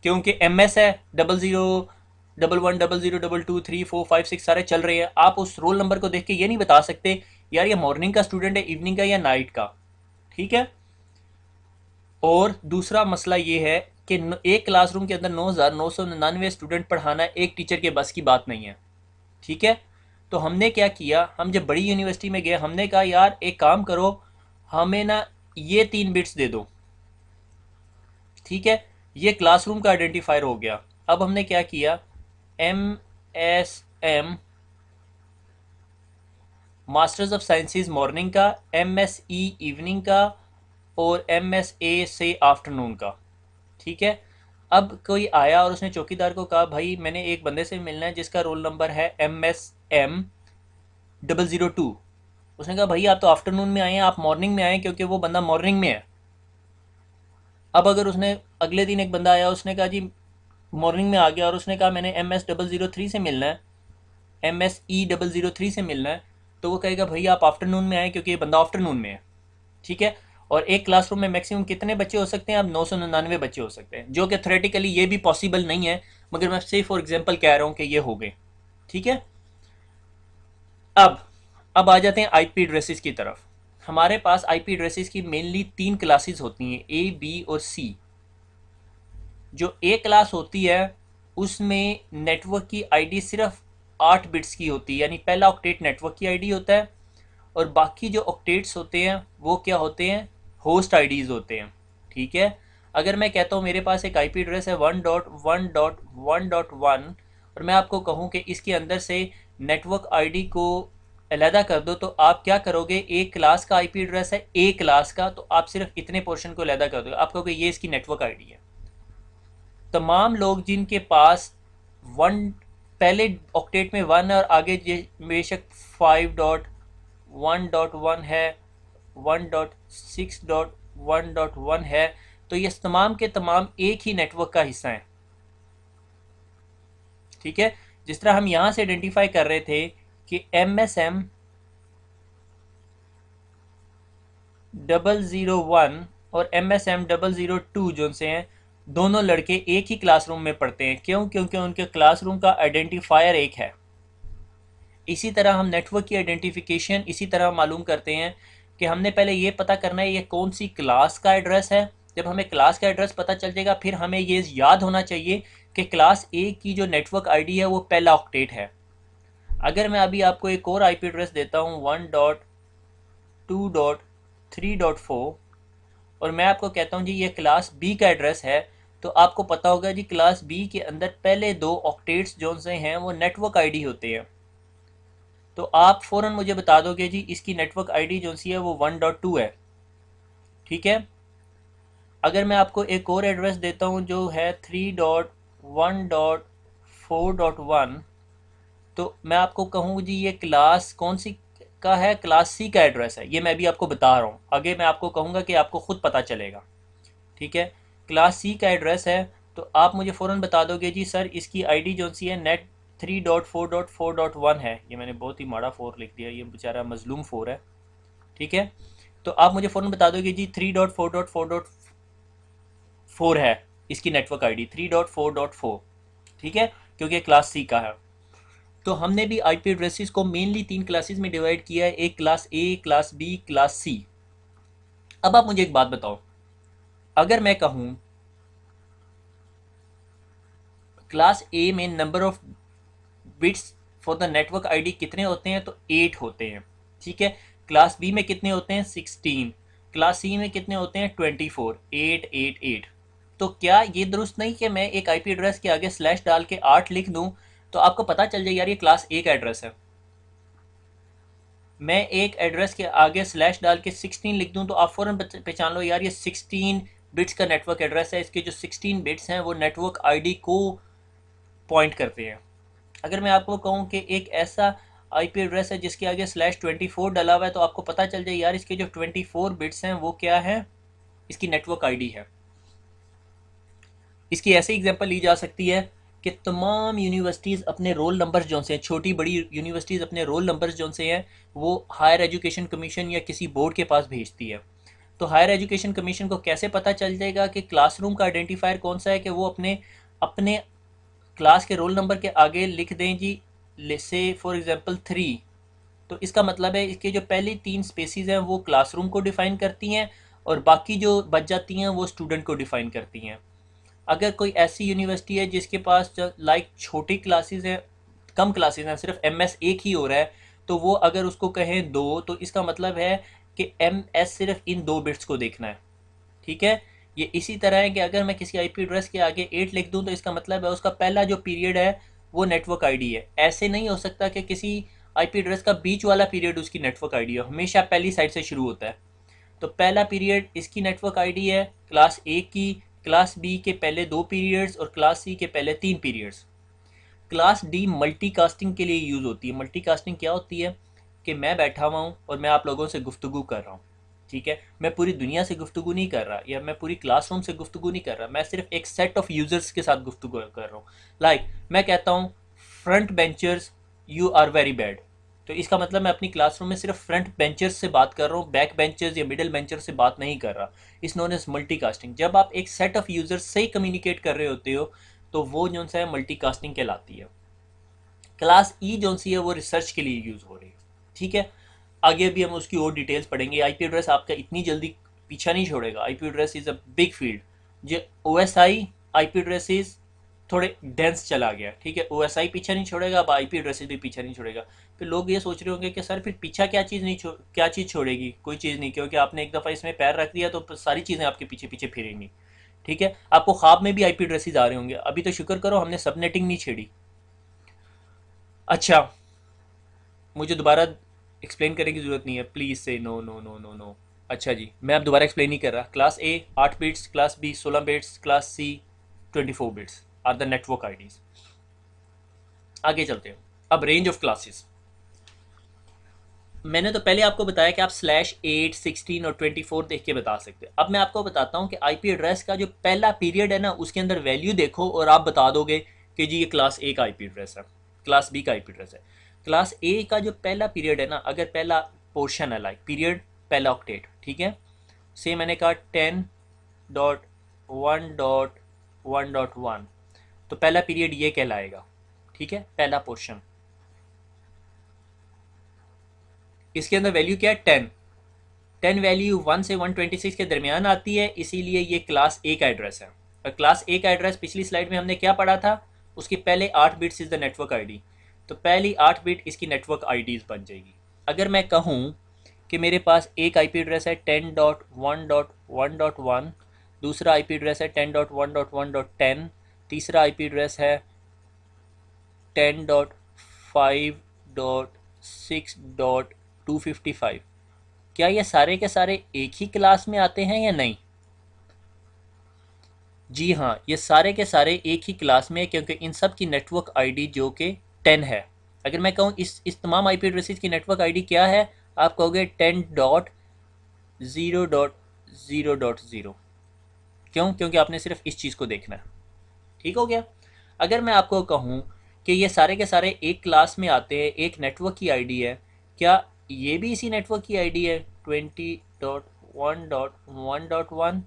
Speaker 1: क्योंकि MS है 00 11 00 22 3 4 5 6 सारे चल रहे हैं। आप उस रोल नंबर को देख के ये नहीं बता सकते यार ये मॉर्निंग का स्टूडेंट है, इवनिंग का या नाइट का, ठीक है। और दूसरा मसला ये है कि एक क्लासरूम के अंदर 9999 स्टूडेंट पढ़ाना एक टीचर के बस की बात नहीं है, ठीक है। तो हमने क्या किया, हम जब बड़ी यूनिवर्सिटी में गए हमने कहा यार एक काम करो, हमें ना ये 3 बिट्स दे दो, ठीक है। ये क्लासरूम का आइडेंटिफायर हो गया। अब हमने क्या किया, MSM masters of sciences morning का, MSE इवनिंग का और MSA से आफ्टरनून का, ठीक है। अब कोई आया और उसने चौकीदार को कहा भाई मैंने एक बंदे से मिलना है जिसका रोल नंबर है MSM 002। उसने कहा भाई आप तो आफ्टरनून में आए हैं, आप मॉर्निंग में आए क्योंकि वो बंदा मॉर्निंग में है। अब अगर उसने अगले दिन एक बंदा आया उसने कहा जी मॉर्निंग में आ गया और उसने कहा मैंने MS 003 से मिलना है, MSE 003 से मिलना है, तो वो कहेगा भाई आप आफ्टरनून में आए क्योंकि ये बंदा आफ्टरनून में है, ठीक है। और एक क्लासरूम में मैक्सिमम कितने बच्चे हो सकते हैं? अब 999 बच्चे हो सकते हैं, जो कि थ्योरेटिकली ये भी पॉसिबल नहीं है, मगर मैं सिर्फ फॉर एग्जांपल कह रहा हूँ कि ये हो गए, ठीक है। अब अब आ जाते हैं आईपी एड्रेसेस की तरफ। हमारे पास आईपी एड्रेसेस की मेनली 3 क्लासेस होती हैं, ए, बी और सी। जो ए क्लास होती है उसमें नेटवर्क की आईडी सिर्फ 8 बिट्स की होती है, यानी पहला ऑक्टेट नेटवर्क की आईडी होता है, और बाकी जो ऑक्टेट्स होते हैं वो क्या होते हैं? होस्ट आईडीज होते हैं, ठीक है। अगर मैं कहता हूँ मेरे पास एक आईपी एड्रेस है 1.1.1.1 और मैं आपको कहूँ कि इसके अंदर से नेटवर्क आईडी को अलहदा कर दो, तो आप क्या करोगे? एक क्लास का आईपी एड्रेस है ए क्लास का, तो आप सिर्फ इतने पोर्शन को अलहदा कर दोगे, आप कहोगे ये इसकी नेटवर्क आईडी है। तमाम लोग जिनके पास वन पहले ऑक्टेट में 1 और आगे बेशक 5.1.1 है, 1.6.1.1 है, तो ये तमाम के तमाम एक ही नेटवर्क का हिस्सा है, ठीक है। जिस तरह हम यहां से आइडेंटिफाई कर रहे थे कि MSM 001 और MSM 002 जो से हैं, दोनों लड़के एक ही क्लासरूम में पढ़ते हैं। क्यों? क्योंकि उनके क्लासरूम का आइडेंटिफायर एक है। इसी तरह हम नेटवर्क की आइडेंटिफिकेशन इसी तरह मालूम करते हैं कि हमने पहले ये पता करना है ये कौन सी क्लास का एड्रेस है। जब हमें क्लास का एड्रेस पता चल जाएगा, फिर हमें ये याद होना चाहिए कि क्लास ए की जो नेटवर्क आईडी है वो पहला ऑक्टेट है। अगर मैं अभी आपको एक और आईपी एड्रेस देता हूँ 1.2.3.4 और मैं आपको कहता हूँ जी ये क्लास बी का एड्रेस है, तो आपको पता होगा जी क्लास बी के अंदर पहले 2 ऑक्टेट्स जो से हैं वो नेटवर्क आईडी होते हैं। तो आप फ़ौरन मुझे बता दोगे जी इसकी नेटवर्क आईडी जो सी है वो 1.2 है, ठीक है। अगर मैं आपको एक और एड्रेस देता हूँ जो है 3.1.4.1, तो मैं आपको कहूँ जी ये क्लास कौन सी का है? क्लास सी का एड्रेस है। ये मैं भी आपको बता रहा हूँ, आगे मैं आपको कहूँगा कि आपको खुद पता चलेगा, ठीक है। क्लास सी का एड्रेस है, तो आप मुझे फ़ौरन बता दोगे जी सर इसकी आईडी जो सी है नेट 3.4.4.1 है। ये मैंने बहुत ही माड़ा 4 लिख दिया, ये बेचारा मजलूम 4 है, ठीक है। तो आप मुझे फ़ौरन बता दोगे जी 3.4.4.4 है इसकी नेटवर्क आईडी 3.4.4, ठीक है, क्योंकि क्लास सी का है। तो हमने भी आईपी एड्रेसेस को मेनली 3 क्लासेस में डिवाइड किया है, एक class A, class B, class C. अब आप मुझे एक बात बताओ, अगर मैं कहूँ क्लास ए में number of bits for the network ID कितने होते हैं? तो 8 होते हैं, ठीक है। क्लास बी में कितने होते हैं? 16। क्लास सी में कितने होते हैं? 24। 8 8 8। तो क्या ये दुरुस्त नहीं कि मैं एक आईपी एड्रेस के आगे स्लैश डाल के 8 लिख दूं तो आपको पता चल जाए यार ये क्लास ए का एड्रेस है। मैं एक एड्रेस के आगे स्लैश डाल के 16 लिख दूं तो आप फ़ौरन पहचान लो यार ये 16 बिट्स का नेटवर्क एड्रेस है। इसके जो 16 बिट्स हैं वो नेटवर्क आईडी को पॉइंट करते हैं। अगर मैं आपको कहूँ कि एक ऐसा आईपी एड्रेस है जिसके आगे /24 डला हुआ है, तो आपको पता चल जाए यार इसके जो 24 बिट्स हैं वो क्या है? इसकी नेटवर्क आईडी है। इसकी ऐसी एग्जांपल ली जा सकती है कि तमाम यूनिवर्सिटीज़ अपने रोल नंबर्स जो से हैं, छोटी बड़ी यूनिवर्सिटीज़ अपने रोल नंबर्स जो से हैं वो हायर एजुकेशन कमीशन या किसी बोर्ड के पास भेजती है। तो हायर एजुकेशन कमीशन को कैसे पता चल जाएगा कि क्लासरूम का आइडेंटिफायर कौन सा है? कि वो अपने अपने क्लास के रोल नंबर के आगे लिख दें जी से फॉर एग्जांपल 3। तो इसका मतलब है इसके जो पहली 3 स्पेसिस हैं वो क्लासरूम को डिफ़ाइन करती हैं और बाकी जो बच जाती हैं वो स्टूडेंट को डिफ़ाइन करती हैं। अगर कोई ऐसी यूनिवर्सिटी है जिसके पास लाइक छोटी क्लासेस हैं, कम क्लासेस हैं, सिर्फ MS एक ही हो रहा है, तो वो अगर उसको कहें 2 तो इसका मतलब है कि MS सिर्फ इन 2 बिट्स को देखना है, ठीक है। ये इसी तरह है कि अगर मैं किसी आईपी एड्रेस के आगे 8 लिख दूं तो इसका मतलब है उसका पहला जो पीरियड है वो नेटवर्क आईडी है। ऐसे नहीं हो सकता कि किसी आईपी एड्रेस का बीच वाला पीरियड उसकी नेटवर्क आईडी हो, हमेशा पहली साइड से शुरू होता है। तो पहला पीरियड इसकी नेटवर्क आईडी है क्लास ए की, क्लास बी के पहले 2 पीरियड्स और क्लास सी के पहले 3 पीरियड्स। क्लास डी मल्टीकास्टिंग के लिए यूज़ होती है। मल्टीकास्टिंग क्या होती है कि मैं बैठा हुआ हूँ और मैं आप लोगों से गुफ्तगू कर रहा हूँ, ठीक है। मैं पूरी दुनिया से गुफ्तगू नहीं कर रहा या मैं पूरी क्लासरूम से गुफ्तगू नहीं कर रहा, मैं सिर्फ एक सेट ऑफ यूज़र्स के साथ गुफ्तगू कर रहा हूँ। लाइक मैं कहता हूँ front benchers you are very bad, तो इसका मतलब मैं अपनी क्लासरूम में सिर्फ फ्रंट बेंचर्स से बात कर रहा हूँ, बैक बेंचर्स या मिडिल बेंचर्स से बात नहीं कर रहा। इस नोन एज मल्टीकास्टिंग। जब आप एक सेट ऑफ यूजर्स से ही कम्युनिकेट कर रहे होते हो तो वो जो सा है मल्टीकास्टिंग कहलाती है। क्लास ई जो सी है वो रिसर्च के लिए यूज़ हो रही है। ठीक है, आगे भी हम उसकी और डिटेल्स पढ़ेंगे। आईपी एड्रेस आपका इतनी जल्दी पीछा नहीं छोड़ेगा। IP address is a big field. जो ओएसआई आईपी एड्रेसेस थोड़े डेंस चला गया। ठीक है, ओएसआई पीछा नहीं छोड़ेगा, अब आईपी एड्रेसेस भी पीछा नहीं छोड़ेगा। फिर लोग ये सोच रहे होंगे कि सर फिर पीछा क्या चीज़ नहीं क्या चीज़ छोड़ेगी? कोई चीज़ नहीं, क्योंकि आपने एक दफ़ा इसमें पैर रख दिया तो सारी चीज़ें आपके पीछे पीछे फिरेंगी। ठीक है, आपको ख्वाब में भी आईपी एड्रेसेस आ रहे होंगे। अभी तो शुक्र करो हमने सबनेटिंग नहीं छेड़ी। अच्छा, मुझे दोबारा एक्सप्लेन करने की ज़रूरत नहीं है, प्लीज़ से no no no no no. अच्छा जी, मैं अब दोबारा एक्सप्लेन नहीं कर रहा। Class A 8 bits, class B 16 bits, class C 24 bits are the network IDs. आगे चलते हैं। अब रेंज ऑफ क्लासेस। मैंने तो पहले आपको बताया कि आप /8, 16 और 24 देख के बता सकते हैं। अब मैं आपको बताता हूँ कि आईपी एड्रेस का जो पहला पीरियड है ना, उसके अंदर वैल्यू देखो और आप बता दोगे कि जी ये क्लास ए का आईपी एड्रेस है, क्लास बी का आईपी एड्रेस है। क्लास ए का जो पहला पीरियड है ना, अगर पहला पोर्शन है, लाइक पीरियड पहला ऑक्टेट, ठीक है, से मैंने कहा 10.1.1.1, तो पहला पीरियड ये कहलाएगा। ठीक है, पहला पोर्शन, इसके अंदर वैल्यू क्या है? 10। 10 वैल्यू 1 से 126 के दरमियान आती है, इसीलिए ये क्लास ए का एड्रेस है। और क्लास ए का एड्रेस पिछली स्लाइड में हमने क्या पढ़ा था? उसके पहले 8 bits is the network ID, तो पहली 8 बिट इसकी नेटवर्क आईडीज़ बन जाएगी। अगर मैं कहूँ कि मेरे पास एक आईपी एड्रेस है 10.1.1.1, दूसरा आईपी एड्रेस है 10.1.1.10, तीसरा आईपी एड्रेस है 10.5.6.255, क्या ये सारे के सारे एक ही क्लास में आते हैं या नहीं? जी हाँ, ये सारे के सारे एक ही क्लास में, क्योंकि इन सब की नेटवर्क आईडी जो कि 10 है। अगर मैं कहूँ इस तमाम आईपी एड्रेसेस की नेटवर्क आईडी क्या है, आप कहोगे 10.0.0.0। क्यों? क्योंकि आपने सिर्फ इस चीज़ को देखना है। ठीक हो गया। अगर मैं आपको कहूँ कि ये सारे के सारे एक क्लास में आते हैं, एक नेटवर्क की आईडी है, क्या ये भी इसी नेटवर्क की आईडी है 20.1.1.1?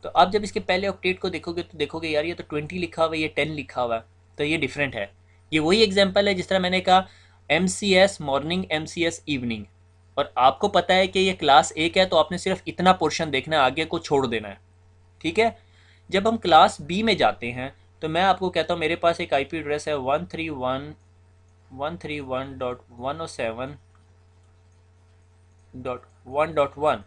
Speaker 1: तो आप जब इसके पहले ऑक्टेट को देखोगे तो देखोगे यार ये तो 20 लिखा हुआ है, ये 10 लिखा हुआ है, तो ये डिफरेंट है। ये वही एग्जांपल है जिस तरह मैंने कहा MCS मॉर्निंग, MCS इवनिंग, और आपको पता है कि ये क्लास एक है तो आपने सिर्फ इतना पोर्शन देखना है, आगे को छोड़ देना है। ठीक है, जब हम क्लास बी में जाते हैं तो मैं आपको कहता हूँ मेरे पास एक आईपी एड्रेस है 131.171.1.1,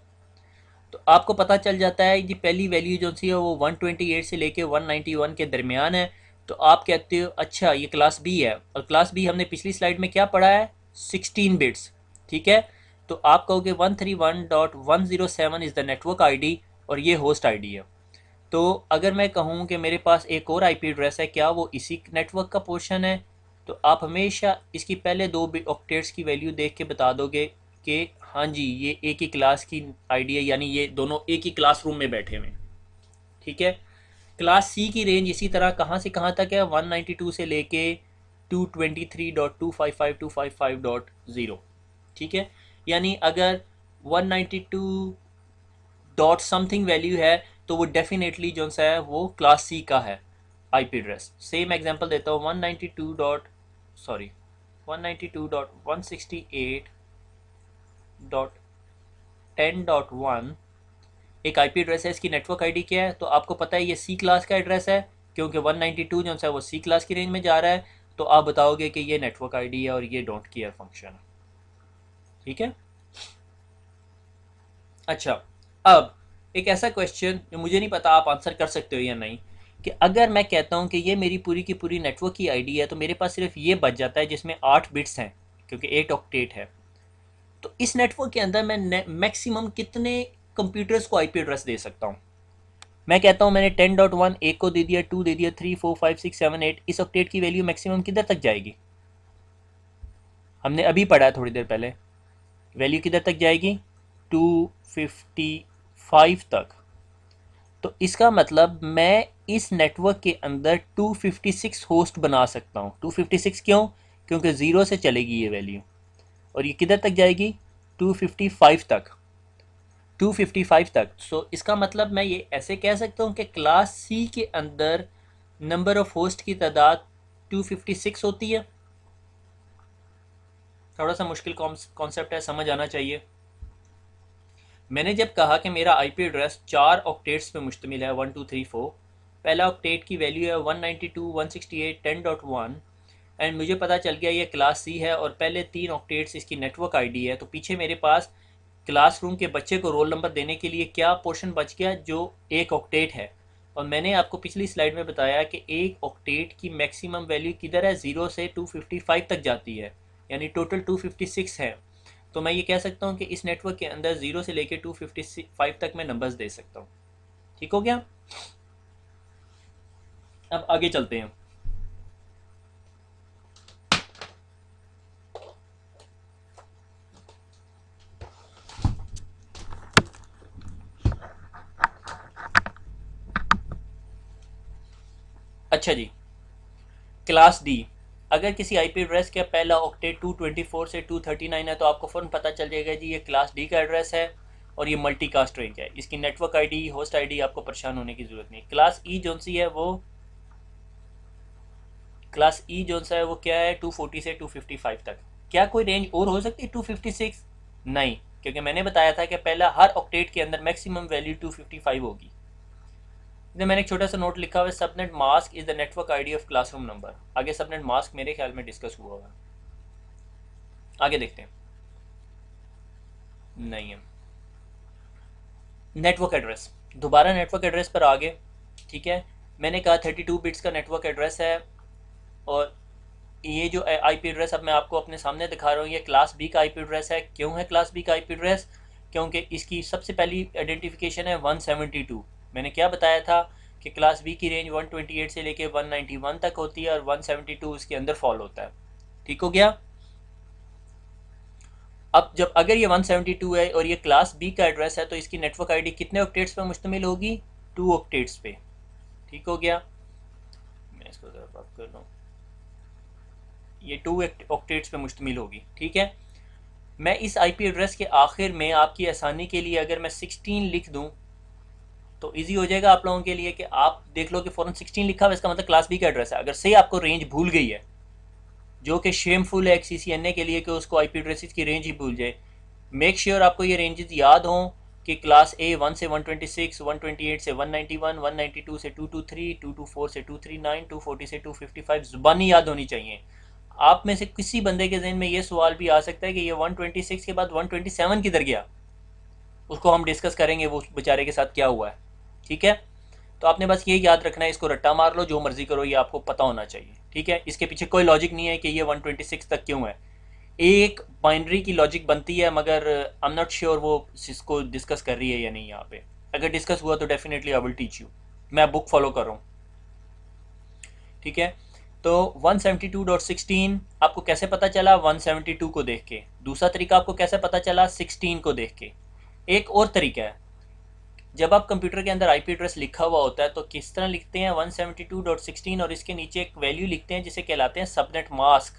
Speaker 1: तो आपको पता चल जाता है कि पहली वैल्यू जो सी है वो 128 से लेके 191 के दरमियान है। तो आप कहते हो अच्छा ये क्लास बी है, और क्लास बी हमने पिछली स्लाइड में क्या पढ़ा है? 16 बिट्स। ठीक है, तो आप कहोगे 131.107 इज़ द नेटवर्क आईडी और ये होस्ट आईडी है। तो अगर मैं कहूँ कि मेरे पास एक और आईपी एड्रेस है, क्या वो इसी नेटवर्क का पोर्शन है? तो आप हमेशा इसकी पहले दो ऑक्टेट्स की वैल्यू देख के बता दोगे कि हाँ जी ये एक ही क्लास की आईडी है, यानी ये दोनों एक ही क्लासरूम में बैठे हुए। ठीक है, क्लास सी की रेंज इसी तरह कहाँ से कहाँ तक है? 192 से लेके 223.255.255.0। ठीक है, यानी अगर 192 डॉट समथिंग वैल्यू है तो वो डेफिनेटली जो सा है वो क्लास सी का है आईपी एड्रेस। सेम एग्जांपल देता हूँ 192.168.10.1 एक आईपी एड्रेस है, इसकी नेटवर्क आईडी क्या है? तो आपको पता है ये सी क्लास का एड्रेस है, क्योंकि 192 जो है वो सी क्लास की रेंज में जा रहा है, तो आप बताओगे कि ये नेटवर्क आईडी है और ये डोंट केयर फंक्शन है। ठीक है, अच्छा, अब एक ऐसा क्वेश्चन जो मुझे नहीं पता आप आंसर कर सकते हो या नहीं, कि अगर मैं कहता हूँ कि ये मेरी पूरी की पूरी नेटवर्क की आईडी है, तो मेरे पास सिर्फ ये बच जाता है जिसमें 8 बिट्स हैं, क्योंकि 8 ऑक्टेट है। तो इस नेटवर्क के अंदर मैं मैक्सिमम कितने कंप्यूटर्स को आईपी एड्रेस दे सकता हूँ? मैं कहता हूँ मैंने 10.1 एक को दे दिया, 2 दे दिया, 3 4 5 6 7 8, इस ऑक्टेट की वैल्यू मैक्सिमम किधर तक जाएगी? हमने अभी पढ़ा है थोड़ी देर पहले, वैल्यू किधर तक जाएगी? 255 तक। तो इसका मतलब मैं इस नेटवर्क के अंदर 256 होस्ट बना सकता हूँ। 256 क्यों? क्योंकि ज़ीरो से चलेगी ये वैल्यू, और ये किधर तक जाएगी, 255 तक, 255 तक। सो इसका मतलब मैं ये ऐसे कह सकता हूँ कि क्लास सी के अंदर नंबर ऑफ होस्ट की तादाद 256 होती है। थोड़ा सा मुश्किल कॉन्सेप्ट है, समझ आना चाहिए। मैंने जब कहा कि मेरा आईपी एड्रेस 4 ऑक्टेट्स पे मुश्तमिल है, 1234, पहला ऑक्टेट की वैल्यू है 192.168.10.1, एंड मुझे पता चल गया ये क्लास सी है और पहले 3 ऑक्टेट्स इसकी नेटवर्क आईडी है, तो पीछे मेरे पास क्लासरूम के बच्चे को रोल नंबर देने के लिए क्या पोर्शन बच गया, जो एक ऑक्टेट है। और मैंने आपको पिछली स्लाइड में बताया कि एक ऑक्टेट की मैक्सिमम वैल्यू किधर है, 0 से 255 तक जाती है, यानी टोटल 256 है। तो मैं ये कह सकता हूँ कि इस नेटवर्क के अंदर 0 से लेकर 255 तक मैं नंबर्स दे सकता हूँ। ठीक हो गया। अब आगे चलते हैं। अच्छा जी, क्लास डी। अगर किसी आईपी एड्रेस का पहला ऑक्टेट 224 से 239 है तो आपको फ़ौरन पता चल जाएगा जी ये क्लास डी का एड्रेस है और ये मल्टी कास्ट रेंज है। इसकी नेटवर्क आईडी, होस्ट आईडी आपको परेशान होने की ज़रूरत नहीं। क्लास ई जो सी है वो, क्लास ई जो सा है वो क्या है, 240 से 255 तक। क्या कोई रेंज और हो सकती है 256? नहीं, क्योंकि मैंने बताया था कि पहला हर ऑक्टेट के अंदर मैक्सिमम वैल्यू 255 होगी। मैंने एक छोटा सा नोट लिखा हुआ है, subnet mask is the network ID of classroom number. आगे सबनेट मास्क मेरे ख्याल में डिस्कस हुआ होगा, आगे देखते हैं। नहीं है। नेटवर्क एड्रेस, दोबारा नेटवर्क एड्रेस पर आगे। ठीक है, मैंने कहा 32 बिट्स का नेटवर्क एड्रेस है और ये जो आईपी एड्रेस अब मैं आपको अपने सामने दिखा रहा हूँ ये क्लास बी का आईपी एड्रेस है। क्यों है क्लास बी का आईपी एड्रेस? क्योंकि इसकी सबसे पहली आइडेंटिफिकेशन है 172। मैंने क्या बताया था कि क्लास बी की रेंज 128 से लेके 191 तक होती है और 172 उसके अंदर फॉल होता है। ठीक हो गया। अब जब अगर ये 172 है और ये क्लास बी का एड्रेस है तो इसकी नेटवर्क आईडी कितने ऑक्टेट्स पे मुश्तमिल होगी, 2 ऑक्टेट्स पे। ठीक हो गया। मैं इसको जरा बात कर लूँ, ये 2 ऑक्टेट्स पे मुश्तमिल होगी। ठीक है, मैं इस आईपी एड्रेस के आखिर में आपकी आसानी के लिए अगर मैं 16 लिख दूं तो इजी हो जाएगा आप लोगों के लिए कि आप देख लो कि फ़ौरन 16 लिखा हुआ, इसका मतलब क्लास बी का एड्रेस है। अगर से आपको रेंज भूल गई है, जो कि शेमफुल है एक CCNA के लिए कि उसको आईपी एड्रेसेस की रेंज ही भूल जाए, मेक श्योर आपको ये रेंजेस याद हों कि क्लास ए 1 से 126, 128 से 191, 192 से 223, 224 से 239, 240 से 255 ज़ुबानी याद होनी चाहिए। आप में से किसी बंदे के जहन में ये सवाल भी आ सकता है कि ये 126 के बाद 127 किधर गया, उसको हम डिस्कस करेंगे वो बेचारे के साथ क्या हुआ है। ठीक है, तो आपने बस ये याद रखना है, इसको रट्टा मार लो, जो मर्जी करो, ये आपको पता होना चाहिए। ठीक है, इसके पीछे कोई लॉजिक नहीं है कि ये 126 तक क्यों है। एक बाइनरी की लॉजिक बनती है मगर आई एम नॉट श्योर वो इसको डिस्कस कर रही है या नहीं यहाँ पे। अगर डिस्कस हुआ तो definitely I will teach you, मैं बुक फॉलो कर रहा हूँ। ठीक है, तो 172.16 आपको कैसे पता चला, 172 को देख के। दूसरा तरीका आपको कैसे पता चला, 16 को देख के। एक और तरीका है, जब आप कंप्यूटर के अंदर आईपी एड्रेस लिखा हुआ होता है तो किस तरह लिखते हैं, 172.16 और इसके नीचे एक वैल्यू लिखते हैं जिसे कहलाते हैं सबनेट मास्क।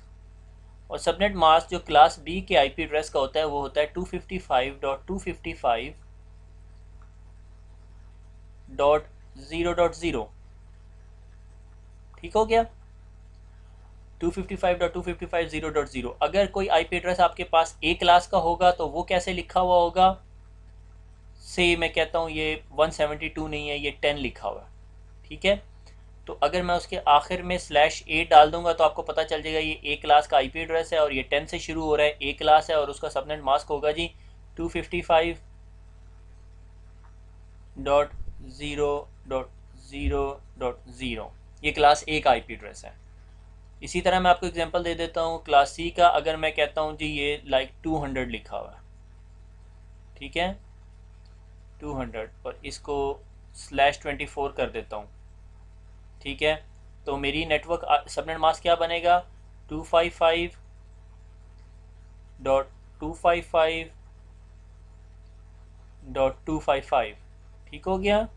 Speaker 1: और सबनेट मास्क जो क्लास बी के आईपी एड्रेस का होता है वो होता है 255.255.0.0। ठीक हो गया, 255.255.0.0। अगर कोई आईपी एड्रेस आपके पास ए क्लास का होगा तो वो कैसे लिखा हुआ होगा, से मैं कहता हूँ ये 172 नहीं है, ये 10 लिखा हुआ है। ठीक है, तो अगर मैं उसके आखिर में /a डाल दूंगा तो आपको पता चल जाएगा ये ए क्लास का आईपी एड्रेस है और ये 10 से शुरू हो रहा है, ए क्लास है और उसका सबनेट मास्क होगा जी 255.0.0.0। ये क्लास ए का आईपी एड्रेस है। इसी तरह मैं आपको एग्जांपल दे देता हूँ क्लास सी का। अगर मैं कहता हूँ जी ये लाइक 200 लिखा हुआ है, ठीक है, 200 और इसको /24 कर देता हूँ। ठीक है, तो मेरी नेटवर्क सबनेट मास्क क्या बनेगा, 255.255.255। ठीक हो गया,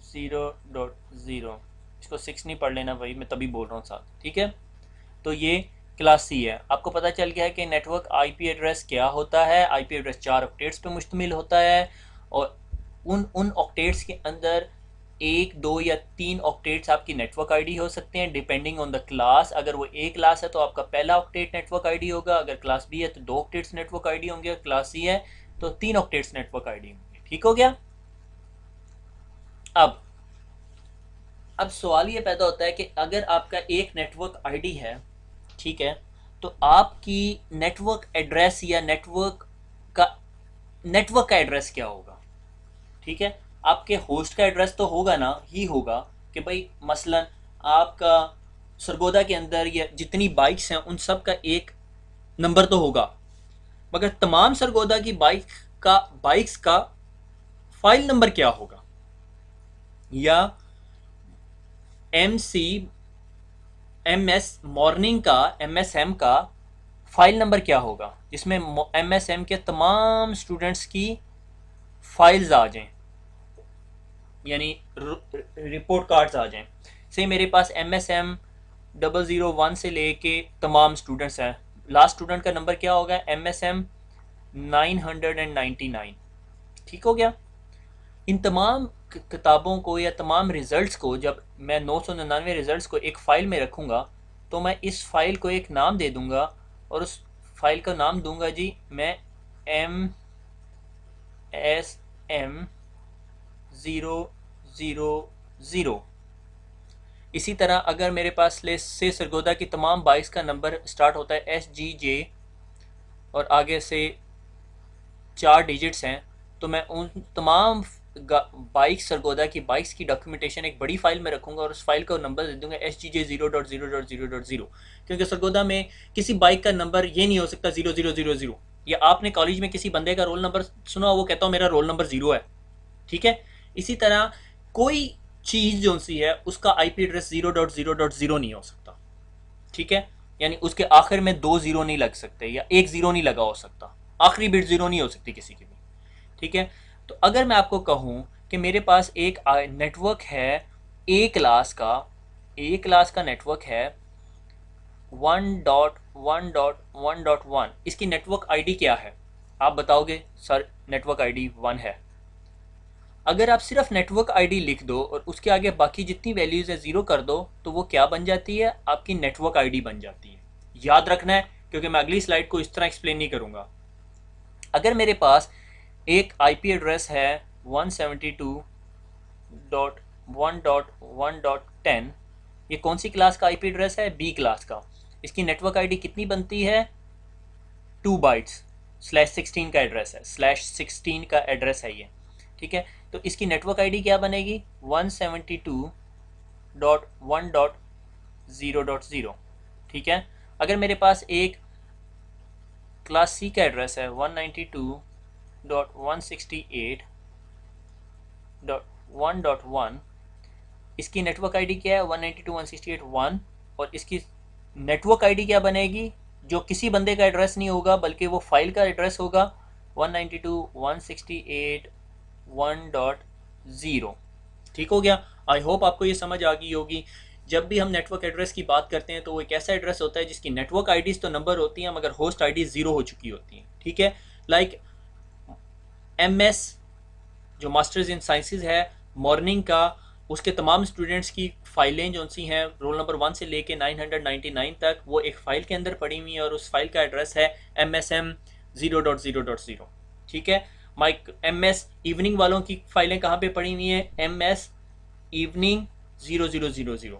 Speaker 1: 0.0। इसको 6 नहीं पढ़ लेना भाई, मैं तभी बोल रहा हूँ साथ। ठीक है, तो ये क्लास सी है। आपको पता चल गया है कि नेटवर्क आईपी एड्रेस क्या होता है। आईपी एड्रेस 4 ऑक्टेट्स पे मुश्तमिल होता है और उन ऑक्टेट्स के अंदर 1, 2 या 3 ऑक्टेट्स आपकी नेटवर्क आईडी हो सकते हैं डिपेंडिंग ऑन द क्लास। अगर वो ए क्लास है तो आपका पहला ऑक्टेट नेटवर्क आईडी होगा, अगर क्लास बी है तो 2 ऑक्टेट्स नेटवर्क आईडी होंगे, क्लास सी है तो 3 ऑक्टेट्स नेटवर्क आईडी होंगे। ठीक हो गया। अब सवाल ये पैदा होता है कि अगर आपका एक नेटवर्क आईडी है, ठीक है, तो आपकी नेटवर्क एड्रेस या का एड्रेस क्या होगा। ठीक है, आपके होस्ट का एड्रेस तो होगा ना ही होगा कि भाई मसलन आपका सरगोदा के अंदर या जितनी बाइक्स हैं उन सब का एक नंबर तो होगा, मगर तमाम सरगोदा की बाइक्स का फाइल नंबर क्या होगा, या एमएस मॉर्निंग का एमएसएम का फाइल नंबर क्या होगा, जिसमें एमएसएम के तमाम स्टूडेंट्स की फाइल्स आ जाएं, यानी रिपोर्ट कार्ड्स आ जाएं। से मेरे पास एमएसएम 001 से लेके तमाम स्टूडेंट्स हैं, लास्ट स्टूडेंट का नंबर क्या होगा, एमएसएम 999। ठीक हो गया। इन तमाम किताबों को या तमाम रिज़ल्ट्स को जब मैं 999 रिज़ल्ट्स को एक फ़ाइल में रखूँगा तो मैं इस फ़ाइल को एक नाम दे दूँगा और उस फाइल का नाम दूँगा जी मैं MSM000। इसी तरह अगर मेरे पास से सरगोदा की तमाम बाइक्स का नंबर स्टार्ट होता है SGJ और आगे से 4 डिजिट्स हैं, तो मैं उन तमाम बाइक्स सरगोदा की बाइक्स की डॉक्यूमेंटेशन एक बड़ी फाइल में रखूंगा और उस फाइल का नंबर दे दूंगा SGJ0.0.0.0, क्योंकि सरगोदा में किसी बाइक का नंबर ये नहीं हो सकता 0000। या आपने कॉलेज में किसी बंदे का रोल नंबर सुना, वो कहता हो मेरा रोल नंबर 0 है। ठीक है, इसी तरह कोई चीज़ जो सी है उसका IP एड्रेस 0.0.0 नहीं हो सकता। ठीक है, यानी उसके आखिर में 2 0 नहीं लग सकते या 1 0 नहीं लगा हो सकता, आखिरी बिट 0 नहीं हो सकती किसी की भी। ठीक है, तो अगर मैं आपको कहूँ कि मेरे पास एक नेटवर्क है ए क्लास का नेटवर्क है 1.1.1.1, इसकी नेटवर्क आईडी क्या है, आप बताओगे सर नेटवर्क आईडी 1 है। अगर आप सिर्फ नेटवर्क आईडी लिख दो और उसके आगे बाकी जितनी वैल्यूज़ है 0 कर दो तो वो क्या बन जाती है, आपकी नेटवर्क आईडी बन जाती है। याद रखना है क्योंकि मैं अगली स्लाइड को इस तरह एक्सप्लेन नहीं करूँगा। अगर मेरे पास एक IP एड्रेस है 172.1.1.10, ये कौन सी क्लास का IP एड्रेस है, B क्लास का। इसकी नेटवर्क आईडी कितनी बनती है, 2 बाइट्स, /16 का एड्रेस है, /16 का एड्रेस है ये। ठीक है, तो इसकी नेटवर्क आईडी क्या बनेगी, 172.1.0.0। ठीक है, अगर मेरे पास एक क्लास C का एड्रेस है 192.168.1.1, इसकी नेटवर्क आईडी क्या है 192.168.1, और इसकी नेटवर्क आईडी क्या बनेगी, जो किसी बंदे का एड्रेस नहीं होगा बल्कि वो फाइल का एड्रेस होगा 192.168.1.0। ठीक हो गया। आई होप आपको ये समझ आ गई होगी। जब भी हम नेटवर्क एड्रेस की बात करते हैं तो वो एक ऐसा एड्रेस होता है जिसकी नेटवर्क आईडीज़ तो नंबर होती हैं मगर होस्ट आईडी 0 हो चुकी होती हैं। ठीक है, लाइक MS जो मास्टर्स इन साइंसेज है मॉर्निंग का, उसके तमाम स्टूडेंट्स की फाइलें जो सी हैं रोल नंबर 1 से लेके 999 तक, वो एक फ़ाइल के अंदर पड़ी हुई है और उस फाइल का एड्रेस है MSM0.0.0। ठीक है, MS इवनिंग वालों की फाइलें कहाँ पे पड़ी हुई हैं, MS evening 0000,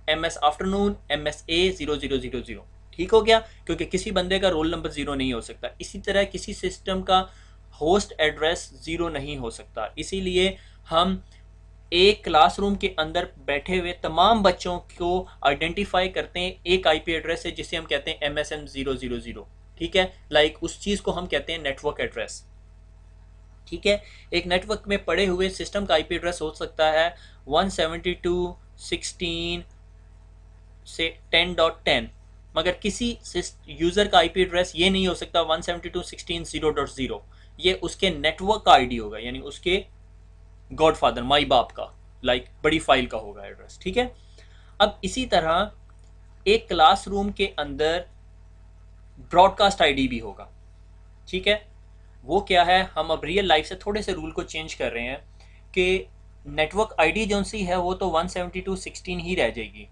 Speaker 1: MS afternoon MSA 0000। ठीक हो गया, क्योंकि किसी बंदे का रोल नंबर 0 नहीं हो सकता। इसी तरह किसी सिस्टम का होस्ट एड्रेस 0 नहीं हो सकता, इसीलिए हम एक क्लासरूम के अंदर बैठे हुए तमाम बच्चों को आइडेंटिफाई करते हैं एक IP एड्रेस है जिसे हम कहते हैं MSM000। ठीक है, लाइक उस चीज़ को हम कहते हैं नेटवर्क एड्रेस। ठीक है, एक नेटवर्क में पड़े हुए सिस्टम का IP एड्रेस हो सकता है 172.16 से 10.10, मगर किसी यूज़र का IP एड्रेस ये नहीं हो सकता 172.16.0.0। ये उसके नेटवर्क का आईडी होगा, यानी उसके गॉडफादर माई बाप का, लाइक बड़ी फाइल का होगा एड्रेस। ठीक है, अब इसी तरह एक क्लासरूम के अंदर ब्रॉडकास्ट आईडी भी होगा। ठीक है, वो क्या है, हम अब रियल लाइफ से थोड़े से रूल को चेंज कर रहे हैं कि नेटवर्क आईडी जो सी है वो तो 172.16 ही रह जाएगी।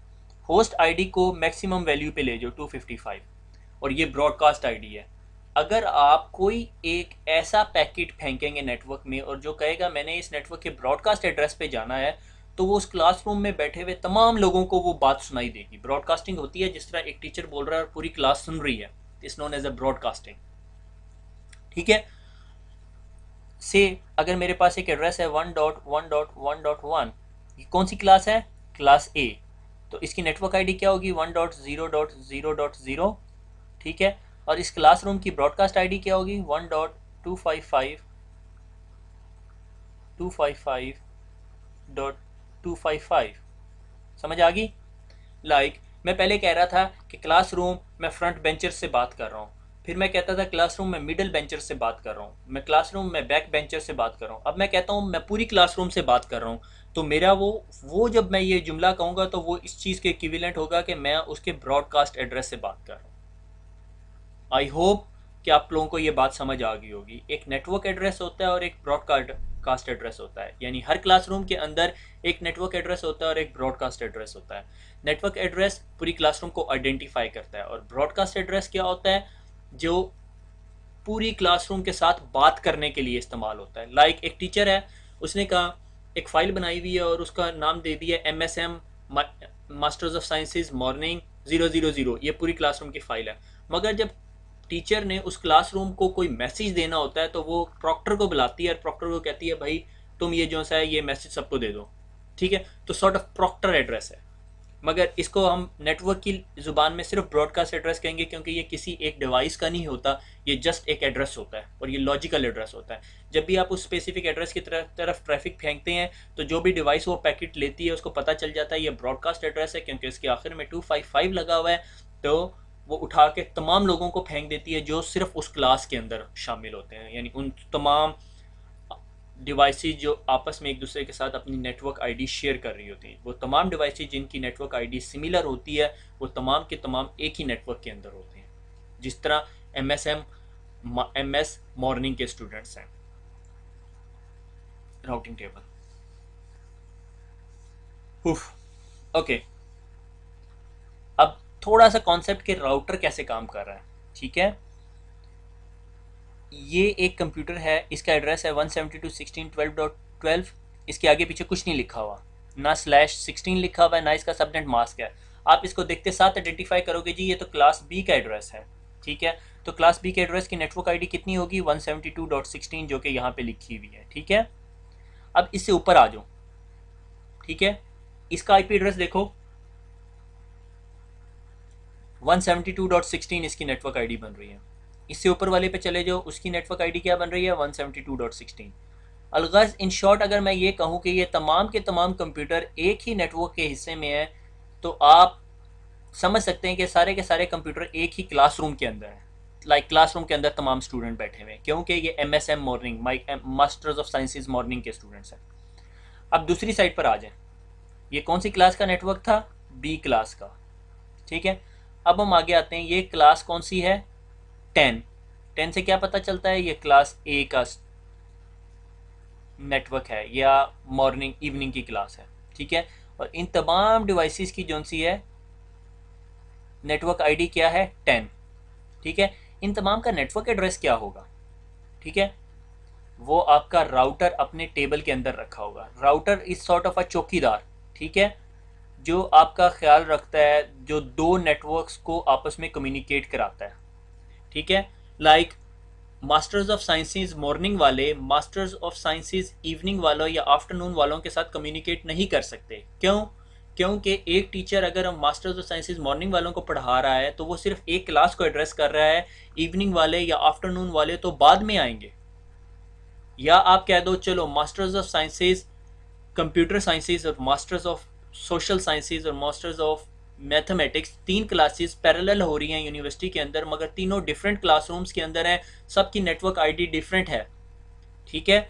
Speaker 1: होस्ट आईडी को मैक्सिमम वैल्यू पे ले जाओ 255, और ये ब्रॉडकास्ट आईडी है। अगर आप कोई एक ऐसा पैकेट फेंकेंगे नेटवर्क में और जो कहेगा मैंने इस नेटवर्क के ब्रॉडकास्ट एड्रेस पे जाना है, तो वो उस क्लासरूम में बैठे हुए तमाम लोगों को वो बात सुनाई देगी। ब्रॉडकास्टिंग होती है जिस तरह एक टीचर बोल रहा है और पूरी क्लास सुन रही है, it's known as a broadcasting. ठीक है, से अगर मेरे पास एक एड्रेस है 1.1.1.1, ये कौन सी क्लास है, क्लास ए, तो इसकी नेटवर्क आईडी क्या होगी 1.0.0.0। ठीक है, और इस क्लासरूम की ब्रॉडकास्ट आईडी क्या होगी 1.255.255.255। समझ आ गई? मैं पहले कह रहा था कि क्लासरूम मैं फ्रंट बेंचर से बात कर रहा हूँ, फिर मैं कहता था क्लासरूम में मिडिल बेंचर से बात कर रहा हूँ, मैं क्लासरूम में बैक बेंचर से बात कर रहा हूँ, अब मैं कहता हूँ मैं पूरी क्लासरूम से बात कर रहा हूँ। तो मेरा वो जब मैं ये जुमला कहूँगा तो वो इस चीज़ के इक्विवेलेंट होगा कि मैं उसके ब्रॉडकास्ट एड्रेस से बात कर रहा हूँ। आई होप कि आप लोगों को ये बात समझ आ गई होगी। एक नेटवर्क एड्रेस होता है और एक ब्रॉडकास्ट एड्रेस होता है, यानी हर क्लासरूम के अंदर एक नेटवर्क एड्रेस होता है और एक ब्रॉडकास्ट एड्रेस होता है। नेटवर्क एड्रेस पूरी क्लासरूम को आइडेंटिफाई करता है, और ब्रॉडकास्ट एड्रेस क्या होता है, जो पूरी क्लासरूम के साथ बात करने के लिए इस्तेमाल होता है। एक टीचर है, उसने कहा एक फ़ाइल बनाई हुई है और उसका नाम दे दिया MSM masters of sciences morning 000, ये पूरी क्लासरूम की फ़ाइल है। मगर जब टीचर ने उस क्लासरूम को कोई मैसेज देना होता है तो वो प्रॉक्टर को बुलाती है और प्रॉक्टर को कहती है भाई तुम ये जो सा है ये मैसेज सबको दे दो। ठीक है, तो सॉर्ट ऑफ प्रॉक्टर एड्रेस है, मगर इसको हम नेटवर्क की ज़ुबान में सिर्फ ब्रॉडकास्ट एड्रेस कहेंगे, क्योंकि ये किसी एक डिवाइस का नहीं होता, ये जस्ट एक एड्रेस होता है और ये लॉजिकल एड्रेस होता है। जब भी आप उस स्पेसिफिक एड्रेस की तरफ ट्रैफिक फेंकते हैं तो जो भी डिवाइस वो पैकेट लेती है उसको पता चल जाता है ये ब्रॉडकास्ट एड्रेस है, क्योंकि इसके आखिर में 255 लगा हुआ है, तो वो उठा के तमाम लोगों को फेंक देती है जो सिर्फ उस क्लास के अंदर शामिल होते हैं, यानी उन तमाम डिवाइसेज जो आपस में एक दूसरे के साथ अपनी नेटवर्क आईडी शेयर कर रही होती हैं। वो तमाम डिवाइसेज जिनकी नेटवर्क आईडी सिमिलर होती है वो तमाम के तमाम एक ही नेटवर्क के अंदर होते हैं, जिस तरह MS मॉर्निंग के स्टूडेंट्स हैं। राउटिंग टेबल, ओके, अब थोड़ा सा कॉन्सेप्ट के राउटर कैसे काम कर रहा है। ठीक है, ये एक कंप्यूटर है, इसका एड्रेस है 172.16.12.12। इसके आगे पीछे कुछ नहीं लिखा हुआ, ना /16 लिखा हुआ है, ना इसका सबनेट मास्क है। आप इसको देखते साथ आइडेंटिफाई करोगे जी ये तो क्लास बी का एड्रेस है। ठीक है, तो क्लास बी के एड्रेस की नेटवर्क आईडी कितनी होगी 172.16, जो कि यहाँ पे लिखी हुई है। ठीक है, अब इससे ऊपर आ जाओ। ठीक है, इसका IP एड्रेस देखो 172.16 इसकी नेटवर्क आईडी बन रही है। इससे ऊपर वाले पे चले जाओ, उसकी नेटवर्क आईडी क्या बन रही है 172.16। अलगज़ इन शॉर्ट अगर मैं ये कहूँ कि ये तमाम के तमाम कंप्यूटर एक ही नेटवर्क के हिस्से में है, तो आप समझ सकते हैं कि सारे के सारे कंप्यूटर एक ही क्लासरूम के अंदर हैं। क्लासरूम के अंदर तमाम स्टूडेंट बैठे हुए हैं, क्योंकि ये MSM morning masters of sciences morning के स्टूडेंट्स हैं। अब दूसरी साइड पर आ जाएं, ये कौन सी क्लास का नेटवर्क था, B क्लास का। ठीक है, अब हम आगे आते हैं, ये क्लास कौन सी है 10 से क्या पता चलता है ये क्लास A का नेटवर्क है या मॉर्निंग इवनिंग की क्लास है। ठीक है, और इन तमाम डिवाइसेस की जो सी है नेटवर्क आईडी क्या है 10। ठीक है, इन तमाम का नेटवर्क एड्रेस क्या होगा। ठीक है, वो आपका राउटर अपने टेबल के अंदर रखा होगा। राउटर इज सॉर्ट ऑफ अ चौकीदार, ठीक है, जो आपका ख्याल रखता है, जो दो नेटवर्क्स को आपस में कम्युनिकेट कराता है। ठीक है, मास्टर्स ऑफ साइंसेज मॉर्निंग वाले मास्टर्स ऑफ साइंसेज इवनिंग वालों या आफ्टरनून वालों के साथ कम्युनिकेट नहीं कर सकते। क्यों? क्योंकि एक टीचर अगर हम मास्टर्स ऑफ साइंसेज मॉर्निंग वालों को पढ़ा रहा है तो वो सिर्फ एक क्लास को एड्रेस कर रहा है, इवनिंग वाले या आफ्टरनून वाले तो बाद में आएंगे। या आप कह दो चलो masters of sciences computer sciences और मास्टर्स ऑफ सोशल साइंसेज और masters of mathematics, 3 classes parallel हो रही हैं यूनिवर्सिटी के अंदर, मगर तीनों डिफरेंट क्लासरूम्स के अंदर हैं, सबकी नेटवर्क आईडी डिफरेंट है। ठीक है,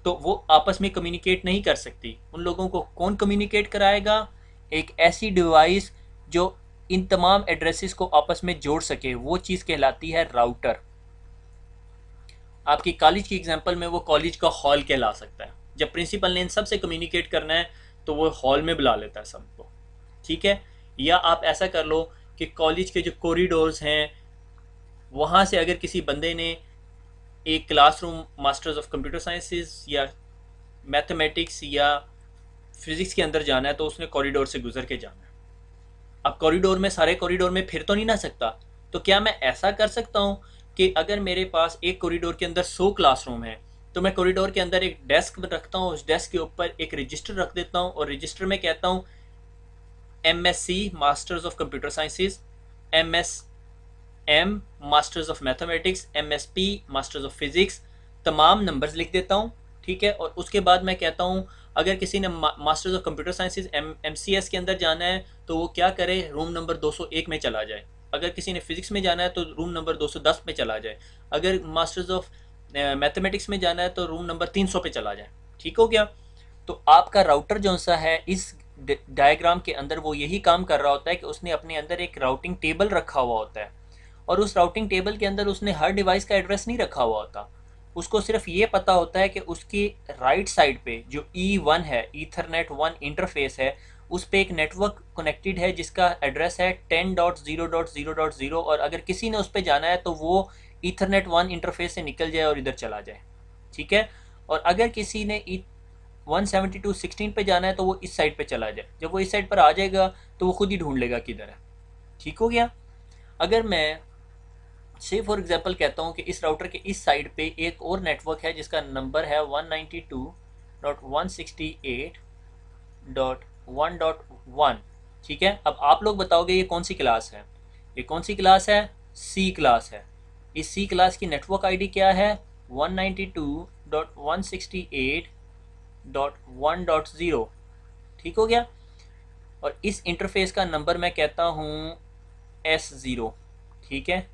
Speaker 1: तो वो आपस में कम्युनिकेट नहीं कर सकती। उन लोगों को कौन कम्युनिकेट कराएगा? एक ऐसी डिवाइस जो इन तमाम एड्रेसेस को आपस में जोड़ सके, वो चीज़ कहलाती है राउटर। आपकी कॉलेज की एग्जांपल में वो कॉलेज का हॉल कहला सकता है। जब प्रिंसिपल ने इन सब से कम्युनिकेट करना है तो वो हॉल में बुला लेता है सबको, ठीक है। या आप ऐसा कर लो कि कॉलेज के जो कॉरिडोर्स हैं वहाँ से अगर किसी बंदे ने एक classroom masters of computer sciences या मैथमेटिक्स या फिजिक्स के अंदर जाना है तो उसने कॉरिडोर से गुजर के जाना है। अब कॉरिडोर में सारे कॉरिडोर में फिर तो नहीं ना सकता, तो क्या मैं ऐसा कर सकता हूँ कि अगर मेरे पास एक कॉरिडोर के अंदर 100 क्लासरूम है तो मैं कॉरिडोर के अंदर एक डेस्क रखता हूँ, उस डेस्क के ऊपर एक रजिस्टर रख देता हूँ और रजिस्टर में कहता हूँ MSc masters of computer sciences, MSm masters of mathematics, MSp masters of physics, तमाम नंबर्स लिख देता हूँ, ठीक है। और उसके बाद मैं कहता हूँ अगर किसी ने masters of computer sciences MCS के अंदर जाना है तो वो क्या करे, रूम नंबर 201 में चला जाए। अगर किसी ने फिजिक्स में जाना है तो रूम नंबर 210 में चला जाए। अगर मास्टर्स ऑफ मैथमेटिक्स में जाना है तो रूम नंबर 300 पे चला जाए। ठीक हो गया। तो आपका राउटर जो सा है इस डायग्राम के अंदर वो यही काम कर रहा होता है कि उसने अपने अंदर एक राउटिंग टेबल रखा हुआ होता है और उस राउटिंग टेबल के अंदर उसने हर डिवाइस का एड्रेस नहीं रखा हुआ होता। उसको सिर्फ ये पता होता है कि उसकी राइट साइड पे जो E1 है, ईथरनेट 1 इंटरफेस है, उस पे एक नेटवर्क कनेक्टेड है जिसका एड्रेस है 10.0.0.0 और अगर किसी ने उस पे जाना है तो वो ईथरनेट 1 इंटरफेस से निकल जाए और इधर चला जाए, ठीक है। और अगर किसी ने 172.16 पे जाना है तो वो इस साइड पे चला जाए। जब वो इस साइड पर आ जाएगा तो वो खुद ही ढूंढ लेगा किधर है। ठीक हो गया। अगर मैं से फॉर एग्जांपल कहता हूँ कि इस राउटर के इस साइड पे एक और नेटवर्क है जिसका नंबर है 192.168.1.1, ठीक है। अब आप लोग बताओगे ये कौन सी क्लास है, ये कौन सी क्लास है, सी क्लास है। इस सी क्लास की नेटवर्क आईडी क्या है, 192.168.1.0, ठीक हो गया। और इस इंटरफेस का नंबर मैं कहता हूँ S0, ठीक है।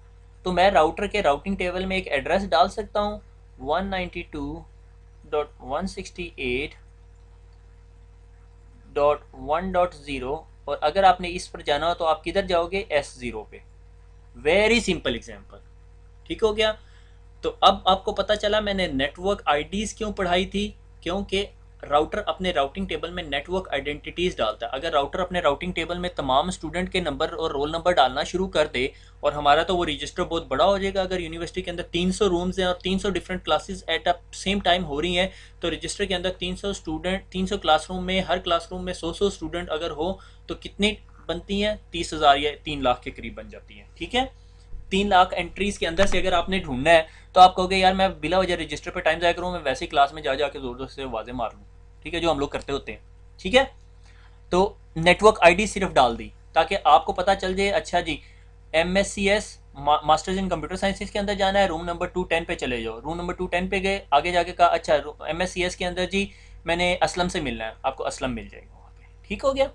Speaker 1: तो मैं राउटर के राउटिंग टेबल में एक एड्रेस डाल सकता हूँ 192.168.1.0 और अगर आपने इस पर जाना हो तो आप किधर जाओगे, S0 पे। वेरी सिंपल एग्जांपल, ठीक हो गया। तो अब आपको पता चला मैंने नेटवर्क आईडीज क्यों पढ़ाई थी, क्योंकि राउटर अपने राउटिंग टेबल में नेटवर्क आइडेंटिटीज डालता है। अगर राउटर अपने राउटिंग टेबल में तमाम स्टूडेंट के नंबर और रोल नंबर डालना शुरू कर दे और हमारा तो वो रजिस्टर बहुत बड़ा हो जाएगा। अगर यूनिवर्सिटी के अंदर 300 रूम्स हैं और 300 different classes at a same time हो रही हैं तो रजिस्टर के अंदर 300 स्टूडेंट, 300 क्लासरूम में, हर क्लासरूम में 100 स्टूडेंट अगर हो तो कितनी बनती हैं, 30,000 या 3 लाख के करीब बन जाती हैं, ठीक है। 3 लाख एंट्रीज के अंदर से अगर आपने ढूंढना है तो आप कहोगे यार मैं बिला वजह रजिस्टर पर टाइम ज़ाया करूँ, मैं वैसे ही क्लास में जा जाके जोर जोर से आवाज़ें मार लूँ, ठीक है, जो हम लोग करते होते हैं, ठीक है। तो नेटवर्क आईडी सिर्फ डाल दी ताकि आपको पता चल जाए, अच्छा जी MSCS masters in computer sciences के अंदर जाना है, रूम नंबर 210 पे चले जाओ। रूम नंबर 210 पे गए, आगे जाके कहा अच्छा MSCS के अंदर जी मैंने असलम से मिलना है, आपको असलम मिल जाएगा वहाँ पे, ठीक हो गया।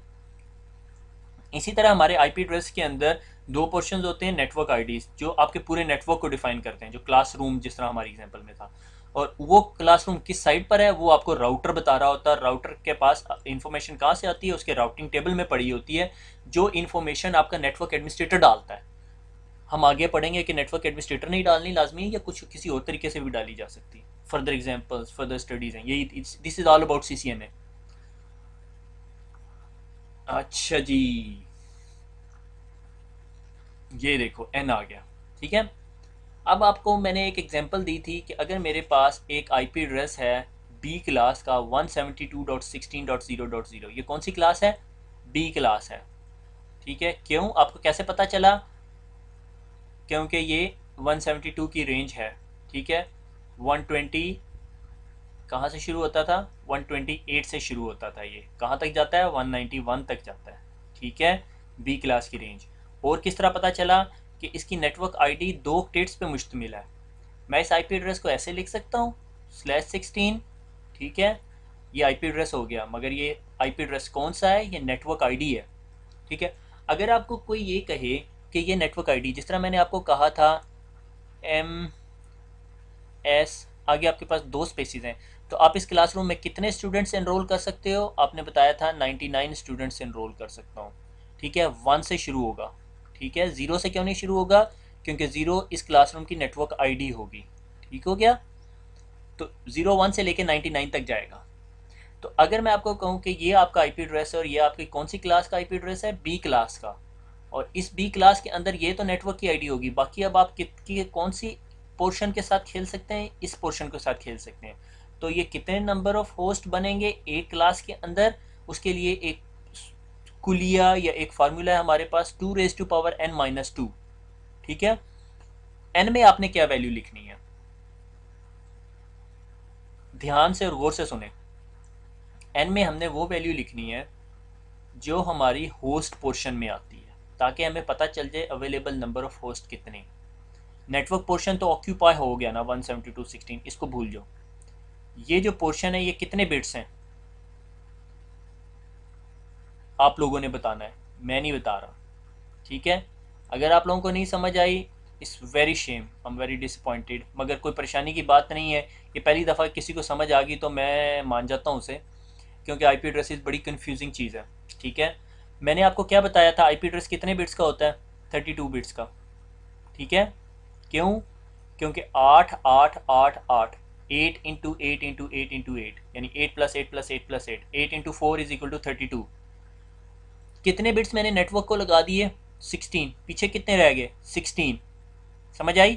Speaker 1: इसी तरह हमारे आईपी एड्रेस के अंदर दो पोर्शंस होते हैं नेटवर्क आईडीज जो आपके पूरे नेटवर्क को डिफाइन करते हैं, जो क्लासरूम जिस तरह हमारी एग्जांपल में था, और वो क्लासरूम किस साइड पर है वो आपको राउटर बता रहा होता है। राउटर के पास इंफॉर्मेशन कहाँ से आती है, उसके राउटिंग टेबल में पड़ी होती है, जो इन्फॉर्मेशन आपका नेटवर्क एडमिनिस्ट्रेटर डालता है। हम आगे पढ़ेंगे कि नेटवर्क एडमिनिस्ट्रेटर नहीं डालनी लाजमी है या कुछ किसी और तरीके से भी डाली जा सकती है। फर्दर एग्जाम्पल्स, फर्दर स्टडीज हैं, यही this is all about CCNA। अच्छा जी, ये देखो N आ गया, ठीक है। अब आपको मैंने एक एग्जांपल दी थी कि अगर मेरे पास एक आईपी एड्रेस है B क्लास का 172.16.0.0, ये कौन सी क्लास है, B क्लास है, ठीक है। क्यों, आपको कैसे पता चला, क्योंकि ये 172 की रेंज है, ठीक है। 120 कहाँ से शुरू होता था, 128 से शुरू होता था, ये कहाँ तक जाता है, 191 तक जाता है, ठीक है। B क्लास की रेंज। और किस तरह पता चला कि इसकी नेटवर्क आईडी 2 ऑक्टेट्स पे मुश्तमिल है। मैं इस आईपी एड्रेस को ऐसे लिख सकता हूँ /16, ठीक है, ये आईपी एड्रेस हो गया, मगर ये आईपी एड्रेस कौन सा है, ये नेटवर्क आईडी है, ठीक है। अगर आपको कोई ये कहे कि ये नेटवर्क आईडी, जिस तरह मैंने आपको कहा था MS, आगे आपके पास 2 स्पेसिस हैं, तो आप इस क्लासरूम में कितने स्टूडेंट्स एनरोल कर सकते हो, आपने बताया था 99 स्टूडेंट्स एनरोल कर सकता हूँ, ठीक है, 1 से शुरू होगा। ठीक है, 0 से क्यों नहीं शुरू होगा? क्योंकि 0 इस क्लासरूम की नेटवर्क आईडी होगी। ठीक हो गया? तो 01 से लेके 99 तक जाएगा। तो अगर मैं आपको कहूँ कि ये आपका आईपी एड्रेस है और ये आपकी कौन सी क्लास का आईपी एड्रेस है? बी क्लास का। और इस बी क्लास के अंदर ये तो नेटवर्क की आईडी होगी, बाकी अब आप कितनी कौन सी पोर्शन के साथ खेल सकते हैं? इस पोर्शन के साथ खेल सकते हैं। तो ये कितने नंबर ऑफ होस्ट बनेंगे एक क्लास के अंदर? उसके लिए एक कुलिया या एक फार्मूला है हमारे पास, 2⁻n-2। ठीक है, n में आपने क्या वैल्यू लिखनी है? ध्यान से और गौर से सुने। n में हमने वो वैल्यू लिखनी है जो हमारी होस्ट पोर्शन में आती है, ताकि हमें पता चल जाए अवेलेबल नंबर ऑफ होस्ट कितने। नेटवर्क पोर्शन तो ऑक्यूपाई हो गया ना 172.16, इसको भूल जाओ। ये जो पोर्शन है ये कितने बिट्स हैं आप लोगों ने बताना है, मैं नहीं बता रहा। ठीक है, अगर आप लोगों को नहीं समझ आई, it's very shame, I am very disappointed, मगर कोई परेशानी की बात नहीं है। ये पहली दफ़ा किसी को समझ आ गई तो मैं मान जाता हूँ उसे, क्योंकि आईपी एड्रेस बड़ी कंफ्यूजिंग चीज़ है। ठीक है, मैंने आपको क्या बताया था? आईपी एड्रेस कितने बिट्स का होता है? 32 बिट्स का। ठीक है, क्यों? क्योंकि 8 8 8 8 8 इंटू 8 इंटू 8 इंटू 8 यानी 8 plus 8 plus 8 plus 8 8 into 4 is equal to 32। कितने बिट्स मैंने नेटवर्क को लगा दिए? 16। पीछे कितने रह गए? 16। समझ आई?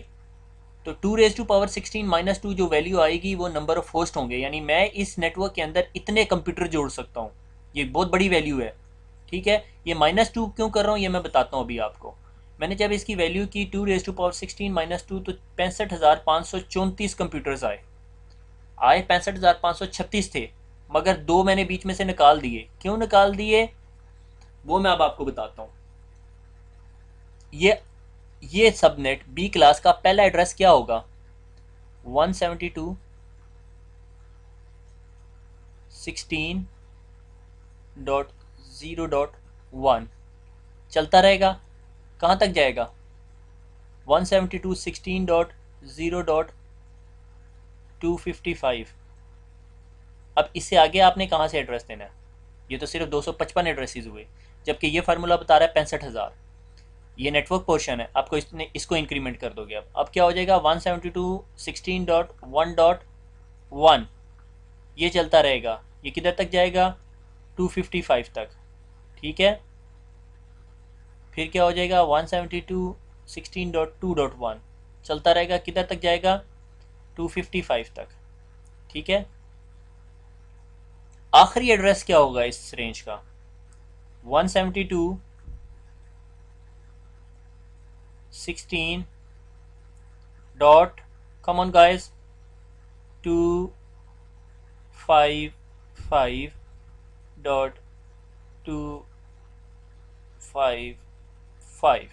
Speaker 1: तो 2⁻16 - 2 जो वैल्यू आएगी वो नंबर ऑफ होस्ट होंगे, यानी मैं इस नेटवर्क के अंदर इतने कंप्यूटर जोड़ सकता हूँ। ये बहुत बड़ी वैल्यू है। ठीक है, ये -2 क्यों कर रहा हूँ ये मैं बताता हूँ अभी आपको। मैंने जब इसकी वैल्यू की 2⁻16 - 2 तो 65,534 कंप्यूटर्स आए 65,536 थे, मगर 2 मैंने बीच में से निकाल दिए। क्यों निकाल दिए वो मैं अब आपको बताता हूँ। ये सबनेट बी क्लास का पहला एड्रेस क्या होगा? 172.16.0.1 चलता रहेगा। कहाँ तक जाएगा? 172.16.0.255। अब इससे आगे आपने कहाँ से एड्रेस देना है? ये तो सिर्फ 255 एड्रेसेस हुए, जबकि ये फार्मूला बता रहा है 65,000। ये नेटवर्क पोर्शन है, आपको इसको इंक्रीमेंट कर दोगे। अब क्या हो जाएगा? 172.16.1.1 ये चलता रहेगा। ये किधर तक जाएगा? 255 तक। ठीक है, फिर क्या हो जाएगा? 172.16.2.1 चलता रहेगा, किधर तक जाएगा? 255 तक। ठीक है, आखिरी एड्रेस क्या होगा इस रेंज का? 172.16 डॉट कम ऑन गाइस 255.255।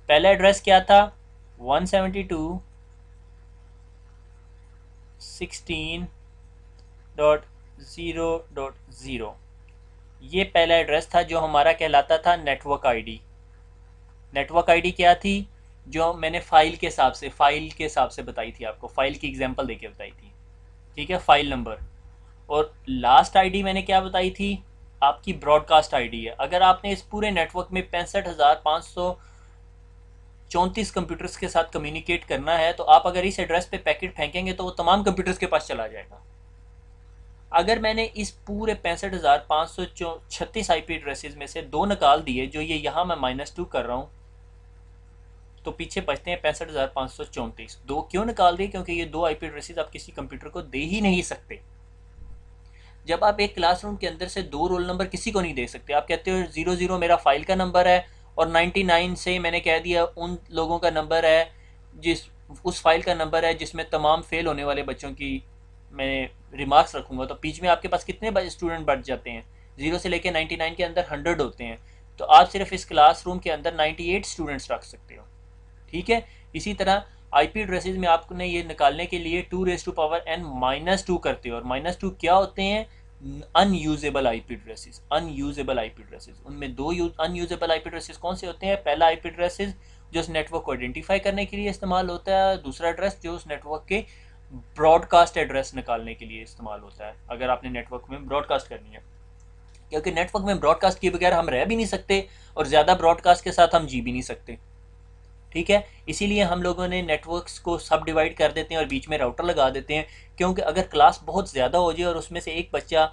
Speaker 1: पहला एड्रेस क्या था? 172.16.0.0। ये पहला एड्रेस था जो हमारा कहलाता था नेटवर्क आईडी। नेटवर्क आईडी क्या थी? जो मैंने फाइल के हिसाब से बताई थी आपको, फाइल की एग्जांपल देके बताई थी। ठीक है, फाइल नंबर। और लास्ट आईडी मैंने क्या बताई थी? आपकी ब्रॉडकास्ट आईडी है। अगर आपने इस पूरे नेटवर्क में 65,534 कंप्यूटर्स के साथ कम्युनिकेट करना है, तो आप अगर इस एड्रेस पे पैकेट फेंकेंगे तो वो तमाम कंप्यूटर्स के पास चला जाएगा। अगर मैंने इस पूरे 65,536 आईपी एड्रेसेस में से 2 निकाल दिए, जो ये यहाँ मैं -2 कर रहा हूँ, तो पीछे बचते हैं 65,534। 2 क्यों निकाल दिए? क्योंकि ये 2 आईपी एड्रेसेस आप किसी कंप्यूटर को दे ही नहीं सकते। जब आप एक क्लासरूम के अंदर से 2 रोल नंबर किसी को नहीं दे सकते, आप कहते हो 00 मेरा फाइल का नंबर है और 99 से मैंने कह दिया उन लोगों का नंबर है जिस उस फाइल का नंबर है जिसमें तमाम फेल होने वाले बच्चों की मैं रिमार्क्स रखूँगा, तो बीच में आपके पास कितने स्टूडेंट बढ़ जाते हैं? 0 से लेकर 99 के अंदर 100 होते हैं, तो आप सिर्फ इस क्लासरूम के अंदर 98 स्टूडेंट्स रख सकते हो। ठीक है, इसी तरह आईपी एड्रेसेस में आपने ये निकालने के लिए 2⁻n-2 करते हो, और -2 क्या होते हैं? Unusable IP addresses. Unusable IP addresses, उनमें 2 अनयूजेबल आईपी एड्रेसेस कौन से होते हैं? पहला आईपी एड्रेसेस जो उस नेटवर्क को आइडेंटिफाई करने के लिए इस्तेमाल होता है, दूसरा एड्रेस जो उस नेटवर्क के ब्रॉडकास्ट एड्रेस निकालने के लिए इस्तेमाल होता है, अगर आपने नेटवर्क में ब्रॉडकास्ट करनी है। क्योंकि नेटवर्क में ब्रॉडकास्ट किए बगैर हम रह भी नहीं सकते और ज़्यादा ब्रॉडकास्ट के साथ हम जी भी नहीं सकते। ठीक है, इसीलिए हम लोगों ने नेटवर्क्स को सब डिवाइड कर देते हैं और बीच में राउटर लगा देते हैं, क्योंकि अगर क्लास बहुत ज़्यादा हो जाए और उसमें से एक बच्चा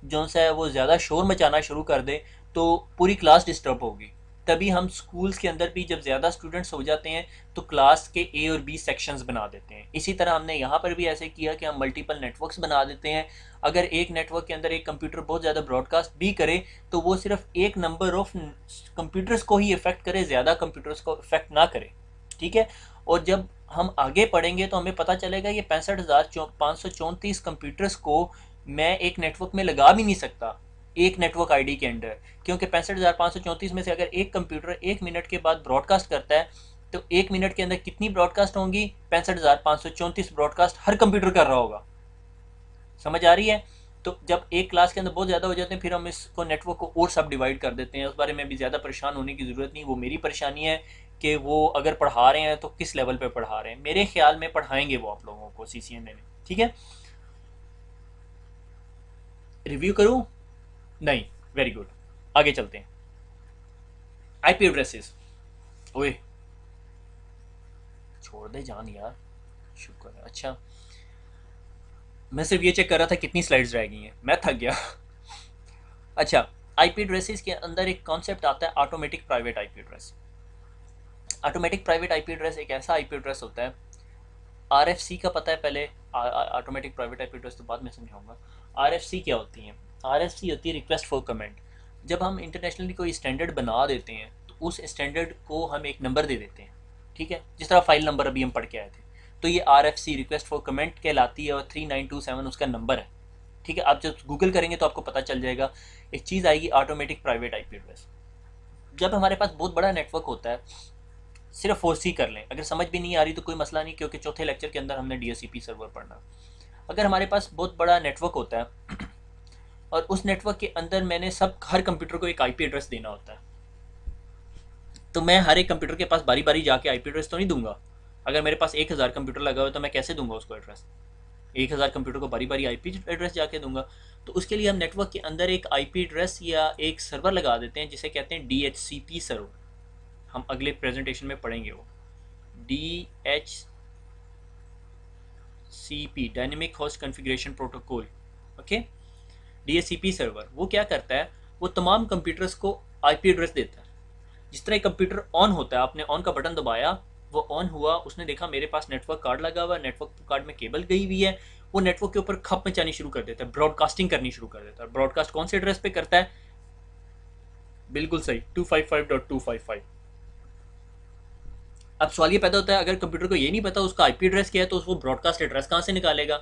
Speaker 1: जो सा है वो ज़्यादा शोर मचाना शुरू कर दे तो पूरी क्लास डिस्टर्ब होगी। तभी हम स्कूल्स के अंदर भी जब ज़्यादा स्टूडेंट्स हो जाते हैं तो क्लास के ए और बी सेक्शंस बना देते हैं। इसी तरह हमने यहाँ पर भी ऐसे किया कि हम मल्टीपल नेटवर्क्स बना देते हैं। अगर एक नेटवर्क के अंदर एक कंप्यूटर बहुत ज़्यादा ब्रॉडकास्ट भी करे तो वो सिर्फ एक नंबर ऑफ कंप्यूटर्स को ही इफ़ेक्ट करे, ज़्यादा कंप्यूटर्स को इफ़ेक्ट ना करे। ठीक है, और जब हम आगे पढ़ेंगे तो हमें पता चलेगा ये 65,534 कंप्यूटर्स को मैं एक नेटवर्क में लगा भी नहीं सकता एक नेटवर्क आईडी के अंडर, क्योंकि 65,534 में से अगर एक कंप्यूटर 1 मिनट के बाद ब्रॉडकास्ट करता है तो 1 मिनट के अंदर कितनी ब्रॉडकास्ट होंगी? 65,534 ब्रॉडकास्ट हर कंप्यूटर कर रहा होगा। समझ आ रही है? तो जब एक क्लास के अंदर बहुत ज़्यादा हो जाते हैं फिर हम इसको नेटवर्क को और सब डिवाइड कर देते हैं। उस बारे में भी ज़्यादा परेशान होने की ज़रूरत नहीं। वो मेरी परेशानी है कि वो अगर पढ़ा रहे हैं तो किस लेवल पे पढ़ा रहे हैं। मेरे ख्याल में पढ़ाएंगे वो आप लोगों को CCNA में। ठीक है, रिव्यू करूं? नहीं, वेरी गुड, आगे चलते हैं। IP एड्रेसेस, ओए छोड़ दे जान यार, शुक्र है। अच्छा, मैं सिर्फ ये चेक कर रहा था कितनी स्लाइड्स रह गई हैं, मैं थक गया। अच्छा, IP एड्रेसेस के अंदर एक कॉन्सेप्ट आता है automatic private IP address. Automatic private IP address एक ऐसा IP एड्रेस होता है, RFC का पता है पहले, ऑटोमेटिक प्राइवेट IP एड्रेस तो बाद में समझाऊंगा। RFC क्या होती है? RFC होती है रिक्वेस्ट फॉर कमेंट। जब हम इंटरनेशनली कोई स्टैंडर्ड बना देते हैं तो उस स्टैंडर्ड को हम एक नंबर दे देते हैं। ठीक है, जिस तरह फाइल नंबर अभी हम पढ़ के आए थे, तो ये RFC रिक्वेस्ट फॉर कमेंट कहलाती है और 3927 उसका नंबर है। ठीक है, आप जब गूगल करेंगे तो आपको पता चल जाएगा। एक चीज़ आएगी ऑटोमेटिक प्राइवेट IP एड्रेस। जब हमारे पास बहुत बड़ा नेटवर्क होता है, सिर्फ 4C कर लें, अगर समझ भी नहीं आ रही तो कोई मसला नहीं, क्योंकि चौथे लेक्चर के अंदर हमने DHCP सर्वर पढ़ना। अगर हमारे पास बहुत बड़ा नेटवर्क होता है और उस नेटवर्क के अंदर मैंने हर कंप्यूटर को एक IP एड्रेस देना होता है, तो मैं हर एक कंप्यूटर के पास बारी बारी जाके IP एड्रेस तो नहीं दूंगा। अगर मेरे पास 1000 कंप्यूटर लगा हुआ है तो मैं कैसे दूंगा उसको एड्रेस? 1000 कंप्यूटर को बारी बारी IP एड्रेस जाके दूंगा। तो उसके लिए हम नेटवर्क के अंदर एक IP एड्रेस या एक सर्वर लगा देते हैं जिसे कहते हैं DHCP सर्वर। हम अगले प्रेजेंटेशन में पढ़ेंगे वो DHCP, dynamic host configuration protocol. Okay, DHCP server वो क्या करता है? वो तमाम कंप्यूटर्स को IP एड्रेस देता है। जिस तरह कंप्यूटर ऑन होता है, आपने ऑन का बटन दबाया, वो ऑन हुआ, उसने देखा मेरे पास नेटवर्क कार्ड लगा हुआ है, नेटवर्क कार्ड में केबल गई हुई है, वो नेटवर्क के ऊपर खप मचानी शुरू कर देता है, ब्रॉडकास्टिंग करनी शुरू कर देता है। ब्रॉडकास्ट कौन से एड्रेस पे करता है? बिल्कुल सही, 255.255। अब सवाल ये पैदा होता है, अगर कंप्यूटर को ये नहीं पता उसका IP एड्रेस क्या है तो वो ब्रॉडकास्ट एड्रेस कहाँ से निकालेगा?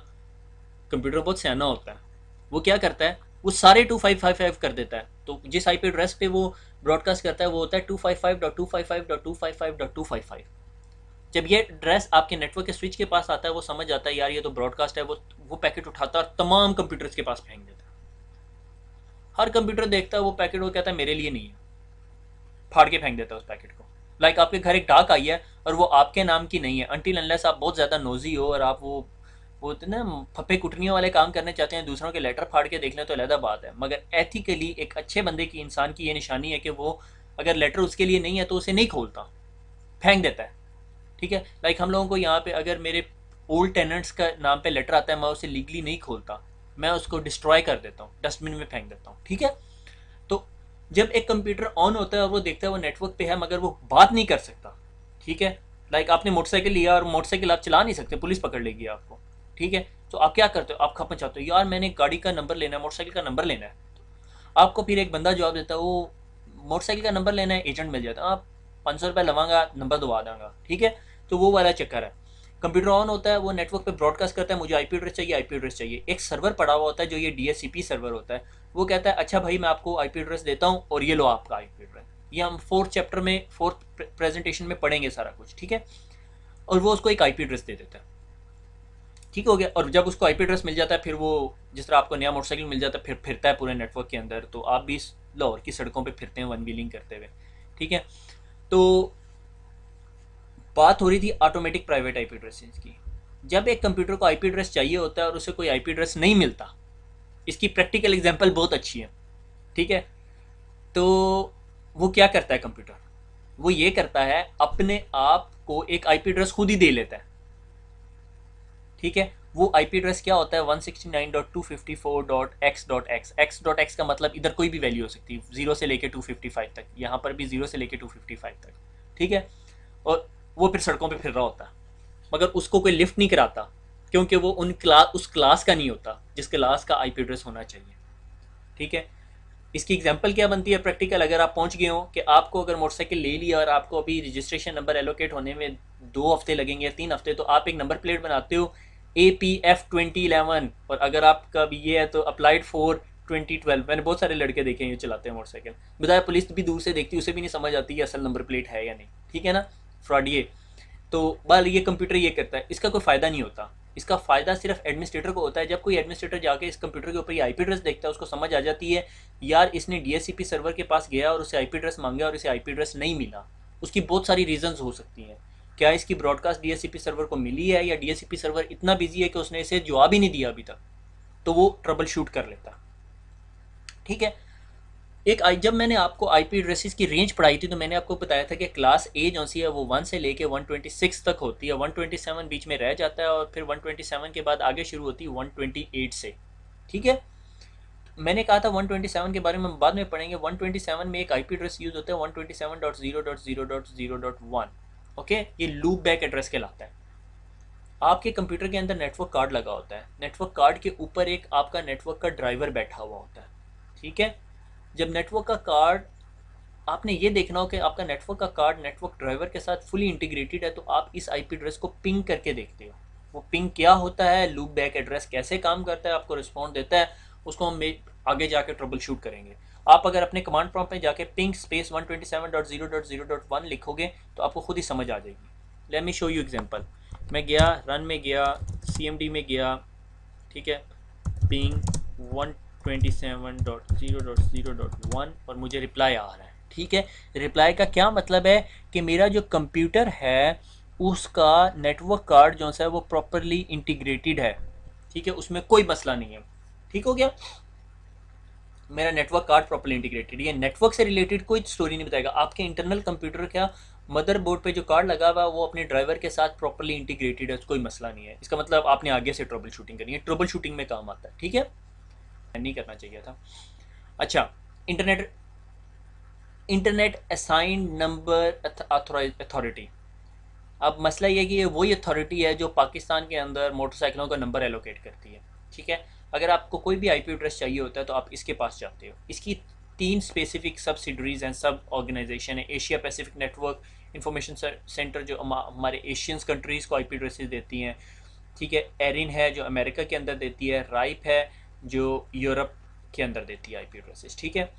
Speaker 1: कंप्यूटर बहुत सियाना होता है, वो क्या करता है? वो सारे 2555 कर देता है। तो जिस IP एड्रेस पे वो ब्रॉडकास्ट करता है वो होता है 255.255.255.255। जब ये एड्रेस आपके नेटवर्क के स्विच के पास आता है वो समझ आता है यार ये तो ब्रॉडकास्ट है, वो पैकेट उठाता है और तमाम कंप्यूटर्स के पास फेंक देता है। हर कंप्यूटर देखता है वो पैकेट, वो कहता है मेरे लिए नहीं है, फाड़ के फेंक देता है उस पैकेट को। लाइक आपके घर एक डाक आई है और वो आपके नाम की नहीं है, अनटिल अनलेस आप बहुत ज़्यादा नोजी हो और आप वो ना फप्पे कुटनियों वाले काम करने चाहते हैं, दूसरों के लेटर फाड़ के देख लें तो अलग बात है। मगर एथिकली एक अच्छे बंदे की, इंसान की ये निशानी है कि वो अगर लेटर उसके लिए नहीं है तो उसे नहीं खोलता, फेंक देता है। ठीक है, लाइक हम लोगों को यहाँ पे अगर मेरे ओल्ड टेनेंट्स का नाम पे लेटर आता है, मैं उसे लीगली नहीं खोलता, मैं उसको डिस्ट्रॉय कर देता हूँ, डस्टबिन में फेंक देता हूँ। ठीक है, तो जब एक कंप्यूटर ऑन होता है और वो देखता है वो नेटवर्क पे है मगर वो बात नहीं कर सकता। ठीक है, लाइक आपने मोटरसाइकिल लिया और मोटरसाइकिल आप चला नहीं सकते, पुलिस पकड़ लेगी आपको। ठीक है, तो आप क्या करते हो? आप खप मचाते हो, यार मैंने गाड़ी का नंबर लेना है, मोटरसाइकिल का नंबर लेना है। आपको फिर एक बंदा जवाब देता है वो मोटरसाइकिल का नंबर लेना है, एजेंट मिल जाता है, आप 500 रुपये लवांगा, नंबर दबा दूंगा। ठीक है, तो वो वाला चक्कर है। कंप्यूटर ऑन होता है, वो नेटवर्क पे ब्रॉडकास्ट करता है, मुझे IP एड्रेस चाहिए, IP एड्रेस चाहिए। एक सर्वर पड़ा हुआ होता है जो ये DHCP सर्वर होता है, वो कहता है अच्छा भाई मैं आपको IP एड्रेस देता हूँ और ये लो आपका IP एड्रेस। ये हम 4th चैप्टर में 4th प्रेजेंटेशन में पढ़ेंगे सारा कुछ। ठीक है, और वो उसको एक IP एड्रेस दे देता है। ठीक हो गया, और जब उसको IP एड्रेस मिल जाता है फिर वो जिस तरह आपको नया मोटरसाइकिल मिल जाता है फिर फिरता है पूरे नेटवर्क के अंदर, तो आप भी लाहौर की सड़कों पे फिरते हैं वन व्हीलिंग करते हुए। ठीक है, तो बात हो रही थी ऑटोमेटिक प्राइवेट IP एड्रेसेस की। जब एक कंप्यूटर को IP एड्रेस चाहिए होता है और उसे कोई IP एड्रेस नहीं मिलता, इसकी प्रैक्टिकल एग्जांपल बहुत अच्छी है। ठीक है। तो वो क्या करता है कंप्यूटर, वो ये करता है अपने आप को एक आईपी एड्रेस खुद ही दे लेता है। ठीक है, वो आईपी एड्रेस क्या होता है 169.254.x.x। x.x का मतलब इधर कोई भी वैल्यू हो सकती है, 0 से लेके 255 तक, यहाँ पर भी 0 से लेके 255 तक। ठीक है, और वो फिर सड़कों पे फिर रहा होता है, मगर उसको कोई लिफ्ट नहीं कराता, क्योंकि वो उस क्लास का नहीं होता जिस क्लास का आईपी एड्रेस होना चाहिए। ठीक है, इसकी एग्जांपल क्या बनती है प्रैक्टिकल, अगर आप पहुंच गए हो कि आपको अगर मोटरसाइकिल ले लिया और आपको अभी रजिस्ट्रेशन नंबर एलोकेट होने में 2 हफ्ते लगेंगे या 3 हफ्ते, तो आप एक नंबर प्लेट बनाते हो APF2011, और अगर आपका भी ये है तो अप्लाइड फॉर 2012। मैंने बहुत सारे लड़के देखे हैं ये चलाते हैं मोटरसाइकिल, बताया पुलिस भी दूर से देखती है, उसे भी नहीं समझ आती है असल नंबर प्लेट है या नहीं। ठीक है ना, फ्रॉड ये। तो बाल ये कंप्यूटर ये करता है, इसका कोई फ़ायदा नहीं होता। इसका फ़ायदा सिर्फ एडमिनिस्ट्रेटर को होता है। जब कोई एडमिनिस्ट्रेटर जाके इस कंप्यूटर के ऊपर ये आईपी एड्रेस देखता है, उसको समझ आ जाती है यार इसने डीएससीपी सर्वर के पास गया और उसे आईपी एड्रेस मांगा और इसे आईपी एड्रेस नहीं मिला। उसकी बहुत सारी रीजंस हो सकती हैं। क्या इसकी ब्रॉडकास्ट डीएससीपी सर्वर को मिली है, या डीएससीपी सर्वर इतना बिजी है कि उसने इसे जवाब ही नहीं दिया अभी तक, तो वो ट्रबल शूट कर लेता। ठीक है, जब मैंने आपको आईपी एड्रेसेस की रेंज पढ़ाई थी तो मैंने आपको बताया था कि क्लास ए जो सी है वो 1 से लेके 126 तक होती है, 127 बीच में रह जाता है और फिर 127 के बाद आगे शुरू होती है 128 से। ठीक है, मैंने कहा था 127 के बारे में बाद में पढ़ेंगे। 127 में एक आईपी एड्रेस यूज होता है 127.0.0.0.1। ओके, ये लूप बैक एड्रेस कहलाता है। आपके कंप्यूटर के अंदर नेटवर्क कार्ड लगा होता है, नेटवर्क कार्ड के ऊपर एक आपका नेटवर्क का ड्राइवर बैठा हुआ होता है। ठीक है, जब नेटवर्क का कार्ड, आपने ये देखना हो कि आपका नेटवर्क का कार्ड नेटवर्क ड्राइवर के साथ फुली इंटीग्रेटेड है, तो आप इस आईपी एड्रेस को पिंग करके देखते हो। वो पिंग क्या होता है, लूप बैक एड्रेस कैसे काम करता है, आपको रिस्पॉन्ड देता है, उसको हम आगे जाके ट्रबल शूट करेंगे। आप अगर अपने कमांड प्रॉम्प्ट में जाके पिंग स्पेस 127.0.0.1 लिखोगे तो आपको खुद ही समझ आ जाएगी। Let me show you example. मैं गया रन में गया, CMD में गया, ठीक है, पिंग 127.0.0.1 और मुझे रिप्लाई आ रहा है। ठीक है, रिप्लाई का क्या मतलब है कि मेरा जो कंप्यूटर है उसका नेटवर्क कार्ड जो है वो प्रॉपरली इंटीग्रेटेड है। ठीक है, उसमें कोई मसला नहीं है। ठीक हो गया, मेरा नेटवर्क कार्ड प्रॉपरली इंटीग्रेटेड। ये नेटवर्क से रिलेटेड कोई स्टोरी नहीं बताएगा। आपके इंटरनल कंप्यूटर का मदरबोर्ड पे जो कार्ड लगा हुआ है वो अपने ड्राइवर के साथ प्रॉपरली इंटीग्रेटेड है, कोई मसला नहीं है। इसका मतलब आपने आगे से ट्रबल शूटिंग करनी है, ट्रबल शूटिंग में काम आता है। ठीक है, नहीं करना चाहिए था। अच्छा, internet internet assigned number authority. अब मसला ये कि ये वही अथॉरिटी है जो पाकिस्तान के अंदर मोटरसाइकिलों का नंबर एलोकेट करती है। ठीक है, अगर आपको कोई भी आईपी एड्रेस चाहिए होता है तो आप इसके पास जाते हो। इसकी 3 स्पेसिफिक सब्सिडरीज एंड सब ऑर्गेनाइजेशन है। Asia Pacific network information centre जो हमारे एशियंस कंट्रीज़ को आईपी एड्रेसेस देती हैं। ठीक है, एरिन है जो अमेरिका के अंदर देती है, राइप है जो यूरोप के अंदर देती है आईपी एड्रेसेस। ठीक है,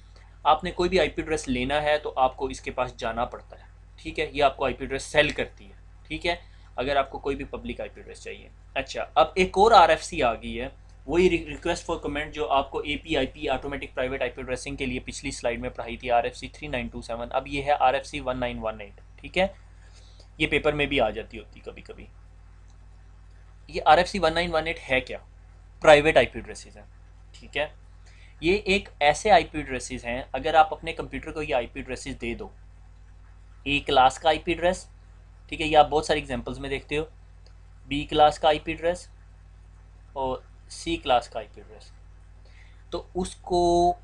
Speaker 1: आपने कोई भी आईपी एड्रेस लेना है तो आपको इसके पास जाना पड़ता है। ठीक है, ये आपको आईपी एड्रेस सेल करती है। ठीक है, अगर आपको कोई भी पब्लिक आईपी एड्रेस चाहिए। अच्छा, अब एक और आरएफसी आ गई है, वही रिक्वेस्ट फॉर कमेंट जो आपको APIP automatic private IP addressing के लिए पिछली स्लाइड में पढ़ाई थी, RFC 3927। अब ये है RFC 1918। ठीक है, ये पेपर में भी आ जाती होती कभी कभी। ये RFC 1918 है क्या? प्राइवेट आईपी एड्रेसेस हैं। ठीक है, ये एक ऐसे आईपी एड्रेसेस हैं, अगर आप अपने कंप्यूटर को ये आईपी एड्रेसेस दे दो, A क्लास का आईपी एड्रेस, ठीक है, ये आप बहुत सारे एग्जांपल्स में देखते हो, B क्लास का आईपी एड्रेस और C क्लास का आईपी एड्रेस, तो उसको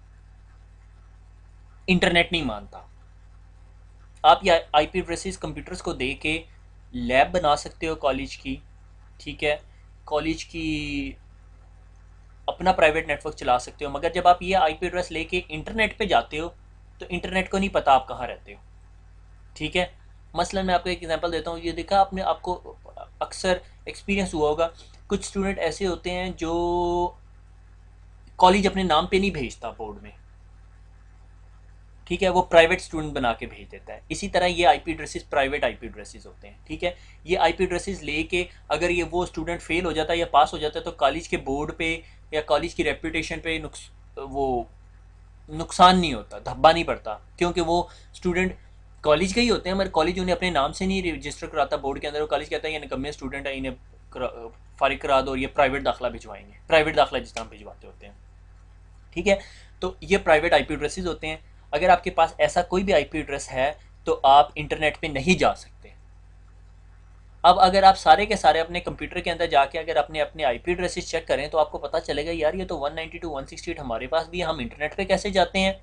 Speaker 1: इंटरनेट नहीं मानता। आप ये आईपी एड्रेसेस कंप्यूटर्स को दे के लैब बना सकते हो कॉलेज की। ठीक है, कॉलेज की अपना प्राइवेट नेटवर्क चला सकते हो, मगर जब आप ये आईपी एड्रेस लेके इंटरनेट पे जाते हो तो इंटरनेट को नहीं पता आप कहाँ रहते हो। ठीक है, मसलन मैं आपको एक एग्जांपल देता हूँ। ये देखा आपने, आपको अक्सर एक्सपीरियंस हुआ होगा, कुछ स्टूडेंट ऐसे होते हैं जो कॉलेज अपने नाम पे नहीं भेजता बोर्ड में। ठीक है, वो प्राइवेट स्टूडेंट बना के भेज देता है। इसी तरह ये IP addresses private IP addresses होते हैं। ठीक है, ये आईपी एड्रेसेस लेके अगर ये वो स्टूडेंट फेल हो जाता है या पास हो जाता है तो कॉलेज के बोर्ड पे या कॉलेज की रेपुटेशन पे वो नुकसान नहीं होता, धब्बा नहीं पड़ता, क्योंकि वो स्टूडेंट कॉलेज के ही होते हैं, मगर कॉलेज उन्हें अपने नाम से नहीं रजिस्टर कराता बोर्ड के अंदर। वो कॉलेज कहता है ये निकम्मे स्टूडेंट है, इन्हें फारिग करा दो और ये प्राइवेट दाखिला भिजवाएंगे, प्राइवेट दाखिला जिस तरह भिजवाते होते हैं। ठीक है, तो ये प्राइवेट आईपी एड्रेसेस होते हैं। अगर आपके पास ऐसा कोई भी आईपी एड्रेस है तो आप इंटरनेट पे नहीं जा सकते। अब अगर आप सारे के सारे अपने कंप्यूटर के अंदर जाके अगर अपने अपने आईपी एड्रेसेस चेक करें तो आपको पता चलेगा यार ये तो 192.168 हमारे पास भी है, हम इंटरनेट पे कैसे जाते हैं।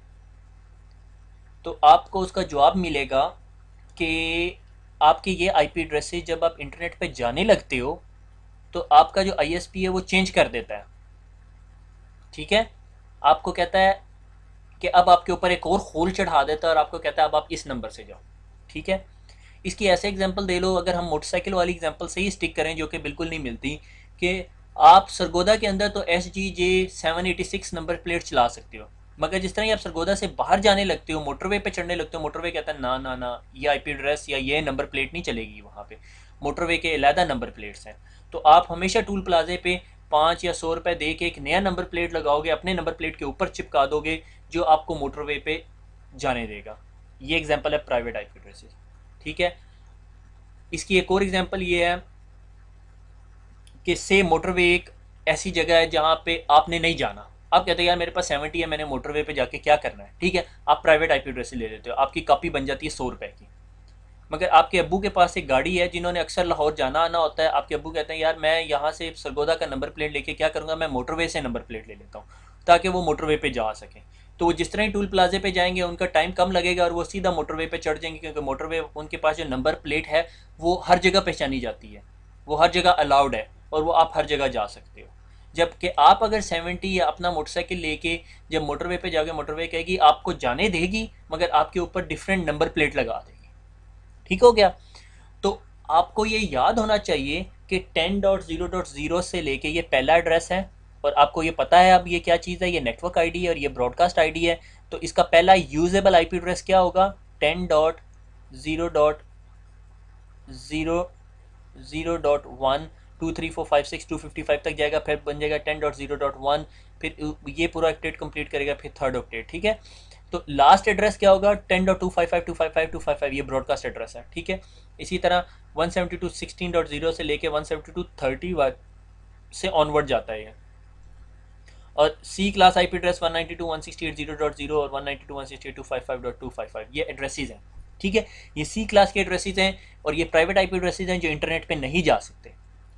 Speaker 1: तो आपको उसका जवाब मिलेगा कि आपके ये आईपी एड्रेसेस जब आप इंटरनेट पे जाने लगते हो तो आपका जो आईएसपी है वो चेंज कर देता है। ठीक है, आपको कहता है कि अब आपके ऊपर एक और होल चढ़ा देता है और आपको कहता है अब आप इस नंबर से जाओ। ठीक है, इसकी ऐसे एग्जांपल दे लो, अगर हम मोटरसाइकिल वाली एग्जांपल से ही स्टिक करें जो कि बिल्कुल नहीं मिलती, कि आप सरगोदा के अंदर तो SGJ 786 नंबर प्लेट चला सकते हो, मगर जिस तरह ही आप सरगोदा से बाहर जाने लगते हो, मोटरवे पे चढ़ने लगते हो, मोटरवे कहता है ना ना ना, ये आईपी एड्रेस या ये नंबर प्लेट नहीं चलेगी वहाँ पे, मोटरवे के अलहदा नंबर प्लेट्स हैं। तो आप हमेशा टूल प्लाजे पे 5 या 100 रुपये दे के एक नया नंबर प्लेट लगाओगे, अपने नंबर प्लेट के ऊपर चिपका दोगे, जो आपको मोटरवे पे जाने देगा। ये एग्जाम्पल है प्राइवेट आईपी एड्रेसेस। ठीक है, इसकी एक और एग्जांपल ये है कि से मोटरवे एक ऐसी जगह है जहाँ पे आपने नहीं जाना, आप कहते हैं यार मेरे पास 70 है, मैंने मोटरवे पे जाके क्या करना है। ठीक है, आप प्राइवेट आईपी एड्रेस ले लेते हो, आपकी कॉपी बन जाती है 100 रुपये की। मगर आपके अब्बू के पास एक गाड़ी है जिन्होंने अक्सर लाहौर जाना आना होता है, आपके अब्बू कहते हैं यार मैं यहाँ से सरगोदा का नंबर प्लेट लेके क्या करूँगा, मैं मोटरवे से नंबर प्लेट ले लेता हूँ ताकि वो मोटरवे पे जा सकें। तो वो जिस तरह ही टूल प्लाजे पे जाएंगे उनका टाइम कम लगेगा और वो सीधा मोटरवे पे चढ़ जाएंगे, क्योंकि मोटरवे उनके पास जो नंबर प्लेट है वो हर जगह पहचानी जाती है, वो हर जगह अलाउड है और वो आप हर जगह जा सकते हो। जबकि आप अगर 70 या अपना मोटरसाइकिल लेके जब मोटरवे पे जाओगे, मोटरवे कहेगी आपको जाने देगी मगर आपके ऊपर डिफरेंट नंबर प्लेट लगा देगी। ठीक हो गया। तो आपको ये याद होना चाहिए कि 10.0.0 से लेके ये पहला एड्रेस है और आपको ये पता है अब ये क्या चीज़ है, ये नेटवर्क आईडी है और ये ब्रॉडकास्ट आईडी है। तो इसका पहला यूजेबल आईपी एड्रेस क्या होगा, 10.0.0.1 23456 255 तक जाएगा, फिर बन जाएगा 10.0.1, फिर ये पूरा ऑक्टेट कंप्लीट करेगा, फिर थर्ड ऑक्टेट। ठीक है, तो लास्ट एड्रेस क्या होगा, 10.255.255.255, ये ब्रॉडकास्ट एड्रेस है। ठीक है, इसी तरह 172.16.0 से लेके 172.30 से ऑनवर्ड जाता है ये। और सी क्लास आईपी एड्रेस 192.168.0.0 और 192.168.255.255 ये एड्रेसेस हैं। ठीक है, ये सी क्लास के एड्रेसेस हैं और ये प्राइवेट आईपी एड्रेसेस हैं जो इंटरनेट पे नहीं जा सकते।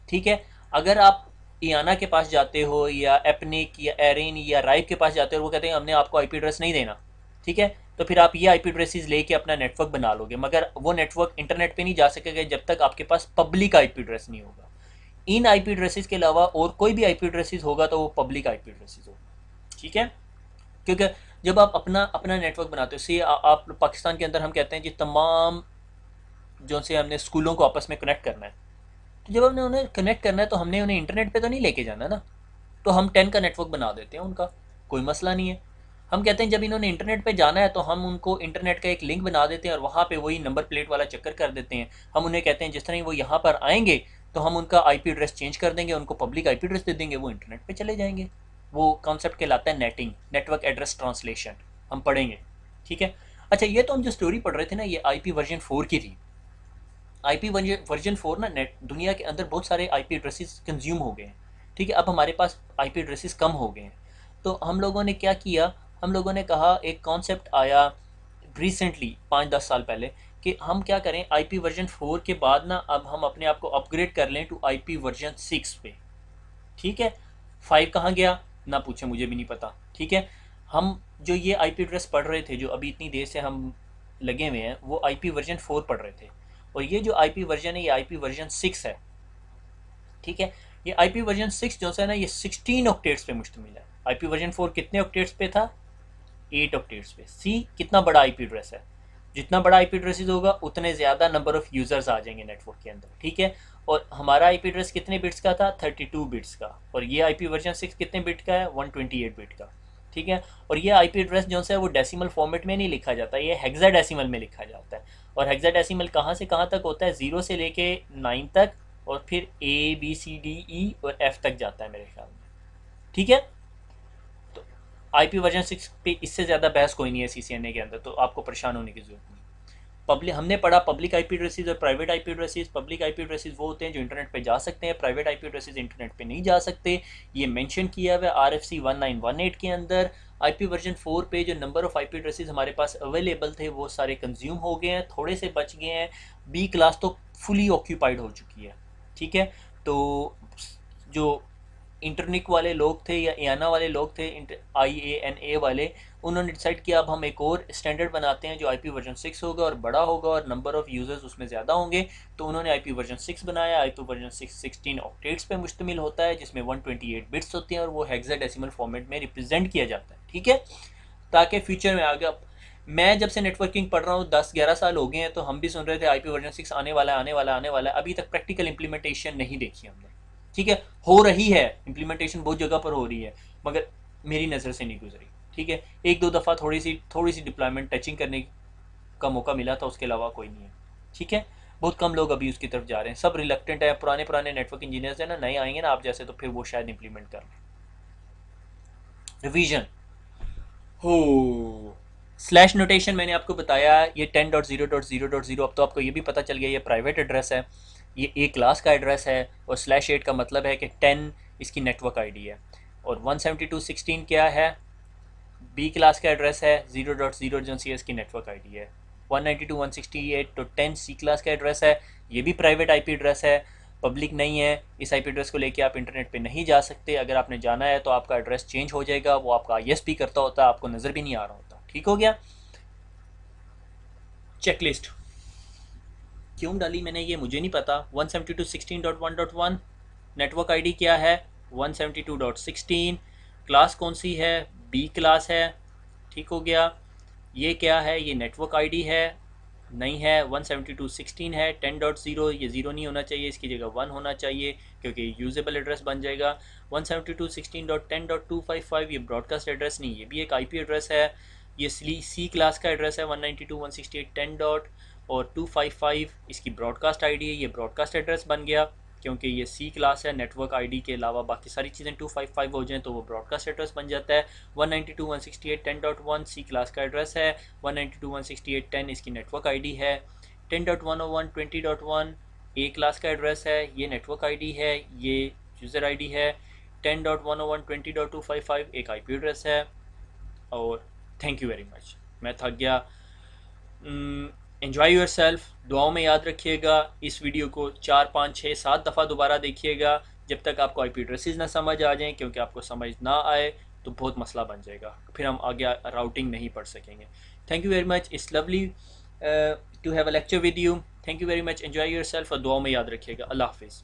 Speaker 1: ठीक है, अगर आप इयाना के पास जाते हो या एपनिक या एरिन या राइब के पास जाते हो और वो कहते हैं हमने आपको आईपी एड्रेस नहीं देना, ठीक है, तो फिर आप ये आईपी एड्रेसेस लेके अपना नेटवर्क बना लोगे, मगर वो नेटवर्क इंटरनेट पे नहीं जा सकेगा जब तक आपके पास पब्लिक आईपी एड्रेस नहीं होगा। इन आईपी एड्रेसेस के अलावा और कोई भी आईपी एड्रेसेस होगा तो वो पब्लिक आईपी एड्रेसेस होगा। ठीक है, क्योंकि जब आप अपना अपना नेटवर्क बनाते हो, सी आप पाकिस्तान के अंदर हम कहते हैं जी तमाम जो से हमने स्कूलों को आपस में कनेक्ट करना है, तो जब हमने उन्हें कनेक्ट करना है तो हमने उन्हें इंटरनेट पे तो नहीं लेके जाना ना, तो हम 10 का नेटवर्क बना देते हैं उनका, कोई मसला नहीं है। हम कहते हैं जब इन्होंने इंटरनेट पे जाना है तो हम उनको इंटरनेट का एक लिंक बना देते हैं और वहाँ पे वही नंबर प्लेट वाला चक्कर कर देते हैं। हम उन्हें कहते हैं जिस तरह वो यहाँ पर आएंगे तो हम उनका आईपी एड्रेस चेंज कर देंगे, उनको पब्लिक आईपी एड्रेस दे देंगे, वो इंटरनेट पे चले जाएंगे। वो कॉन्सेप्ट कहलाता है नेटिंग, नेटवर्क एड्रेस ट्रांसलेशन, हम पढ़ेंगे। ठीक है, अच्छा ये तो हम जो स्टोरी पढ़ रहे थे ना ये आईपी वर्जन 4 की थी। आईपी वर्जन 4 ना नेट दुनिया के अंदर बहुत सारे आईपी एड्रेसेस कंज्यूम हो गए हैं। ठीक है, अब हमारे पास आईपी एड्रेसेस कम हो गए हैं, तो हम लोगों ने क्या किया, हम लोगों ने कहा एक कॉन्सेप्ट आया रिसेंटली 5-10 साल पहले कि हम क्या करें आईपी वर्जन 4 के बाद ना अब हम अपने आप को अपग्रेड कर लें टू आईपी वर्जन 6 पे। ठीक है, 5 कहाँ गया ना पूछे, मुझे भी नहीं पता। ठीक है, हम जो ये आईपी एड्रेस पढ़ रहे थे जो अभी इतनी देर से हम लगे हुए हैं वो आईपी वर्जन 4 पढ़ रहे थे, और ये जो आईपी वर्जन है ये आईपी वर्जन 6 है। ठीक है, ये आईपी वर्जन 6 जो है ना ये 16 ऑक्टेट्स पे मुश्तमिल है। आईपी वर्जन 4 कितने ऑक्टेट्स पे था, 8 ऑक्टेट्स पे। सी कितना बड़ा आईपी एड्रेस है, जितना बड़ा आईपी एड्रेस होगा उतने ज़्यादा नंबर ऑफ यूज़र्स आ जाएंगे नेटवर्क के अंदर। ठीक है, और हमारा आईपी एड्रेस कितने बिट्स का था, 32 बिट्स का, और ये आईपी वर्जन 6 कितने बिट का है, 128 बिट का। ठीक है, और ये आईपी एड्रेस जो है वो डेसिमल फॉर्मेट में नहीं लिखा जाता, ये हेक्साडेसिमल में लिखा जाता है। और हेक्साडेसिमल कहाँ से कहाँ तक होता है, 0 से लेके 9 तक, और फिर ABCDE और F तक जाता है मेरे ख्याल में। ठीक है, तो आईपी वर्जन 6 पे इससे ज़्यादा बहस कोई नहीं है CCNA के अंदर, तो आपको परेशान होने की जरूरत नहीं। पब्लिक हमने पढ़ा पब्लिक आईपी एड्रेसेस और private IP addresses. Public IP addresses वो होते हैं जो इंटरनेट पे जा सकते हैं, प्राइवेट आईपी एड्रेसेस इंटरनेट पे नहीं जा सकते। ये मेंशन किया हुआ है RFC 1918 के अंदर। आईपी वर्जन 4 पे जो नंबर ऑफ आईपी एड्रेसेस हमारे पास अवेलेबल थे वो सारे कंज्यूम हो गए हैं, थोड़े से बच गए हैं। बी क्लास तो फुली ऑक्यूपाइड हो चुकी है, ठीक है। तो जो इंटरनिक वाले लोग थे या एआना वाले लोग थे, IANA वाले, उन्होंने डिसाइड किया अब हम एक और स्टैंडर्ड बनाते हैं जो आईपी वर्जन 6 होगा और बड़ा होगा और नंबर ऑफ़ यूज़र्स उसमें ज़्यादा होंगे। तो उन्होंने आईपी वर्जन 6 बनाया। आईपी वर्जन 6 16 ऑक्टेट्स पे मुश्तमिल होता है, जिसमें 128 बिट्स होती हैं और वो हेक्साडेसिमल फॉर्मेट में रिप्रेजेंट किया जाता है, ठीक है। ताकि फ्यूचर में आगे, मैं जब से नेटवर्किंग पढ़ रहा हूँ 10-11 साल हो गए हैं, तो हम भी सुन रहे थे आईपी वर्जन 6 आने वाला आने वाला आने वाला। अभी तक प्रैक्टिकल इंप्लीमेंटेशन नहीं देखी हमने, ठीक है। हो रही है इंप्लीमेंटेशन, बहुत जगह पर हो रही है, मगर मेरी नज़र से नहीं गुजरी, ठीक है। एक दो दफ़ा थोड़ी सी डिप्लॉयमेंट टचिंग करने का मौका मिला था, उसके अलावा कोई नहीं है, ठीक है। बहुत कम लोग अभी उसकी तरफ जा रहे हैं, सब रिलक्टेंट है। पुराने नेटवर्क इंजीनियर्स हैं ना, नए आएंगे ना आप जैसे, तो फिर वो शायद इंप्लीमेंट कर लें। रिवीजन हो स्लैश नोटेशन मैंने आपको बताया, ये 10.0.0.0, अब तो आपको ये भी पता चल गया ये प्राइवेट एड्रेस है, ये ए क्लास का एड्रेस है, और /8 का मतलब है कि 10 इसकी नेटवर्क आईडी है, और 172.16 क्या है, बी क्लास का एड्रेस है, 0.0 जो सी एस की नेटवर्क आईडी है। 192.168 तो 10 सी क्लास का एड्रेस है, ये भी प्राइवेट आईपी एड्रेस है, पब्लिक नहीं है। इस आईपी एड्रेस को लेके आप इंटरनेट पे नहीं जा सकते। अगर आपने जाना है तो आपका एड्रेस चेंज हो जाएगा, वो आपका ISP करता होता है, आपको नज़र भी नहीं आ रहा होता, ठीक हो गया। चेकलिस्ट क्यों डाली मैंने ये मुझे नहीं पता। 172.16.1.1 नेटवर्क आईडी क्या है, 172.16, क्लास कौन सी है, बी क्लास है, ठीक हो गया। ये क्या है, ये नेटवर्क आईडी है, नहीं है, 172.16 है। 10.0 ये 0 नहीं होना चाहिए, इसकी जगह 1 होना चाहिए क्योंकि यूजेबल एड्रेस बन जाएगा। 172.16.10.255 ये ब्रॉडकास्ट एड्रेस नहीं, ये भी एक आईपी एड्रेस है। ये सी क्लास का एड्रेस है 192.168.10. और 255 इसकी ब्रॉडकास्ट आईडी है, ये ब्रॉडकास्ट एड्रेस बन गया क्योंकि ये सी क्लास है। नेटवर्क आईडी के अलावा बाकी सारी चीज़ें 255 हो जाएं तो वो ब्रॉडकास्ट एड्रेस बन जाता है। 192.168.10.1 सी क्लास का एड्रेस है, 192.168.10 इसकी नेटवर्क आईडी है। 10.101.20.1 ए क्लास का एड्रेस है, ये नेटवर्क आईडी है, ये यूज़र आईडी है। 10.101.20.255 एक आईपी एड्रेस है। और थैंक यू वेरी मच, मैं थक गया। एन्जॉय योर सेल्फ, दुआओं में याद रखिएगा। इस वीडियो को 4, 5, 6, 7 दफ़ा दोबारा देखिएगा जब तक आपको आईपी एड्रेसेस ना समझ आ जाएं, क्योंकि आपको समझ ना आए तो बहुत मसला बन जाएगा, फिर हम आगे राउटिंग नहीं पढ़ सकेंगे। Thank you very much, it's lovely to have a lecture with you. Thank you very much, enjoy your yourself दुआओं में याद रखिएगा। अल्लाह हाफिज़।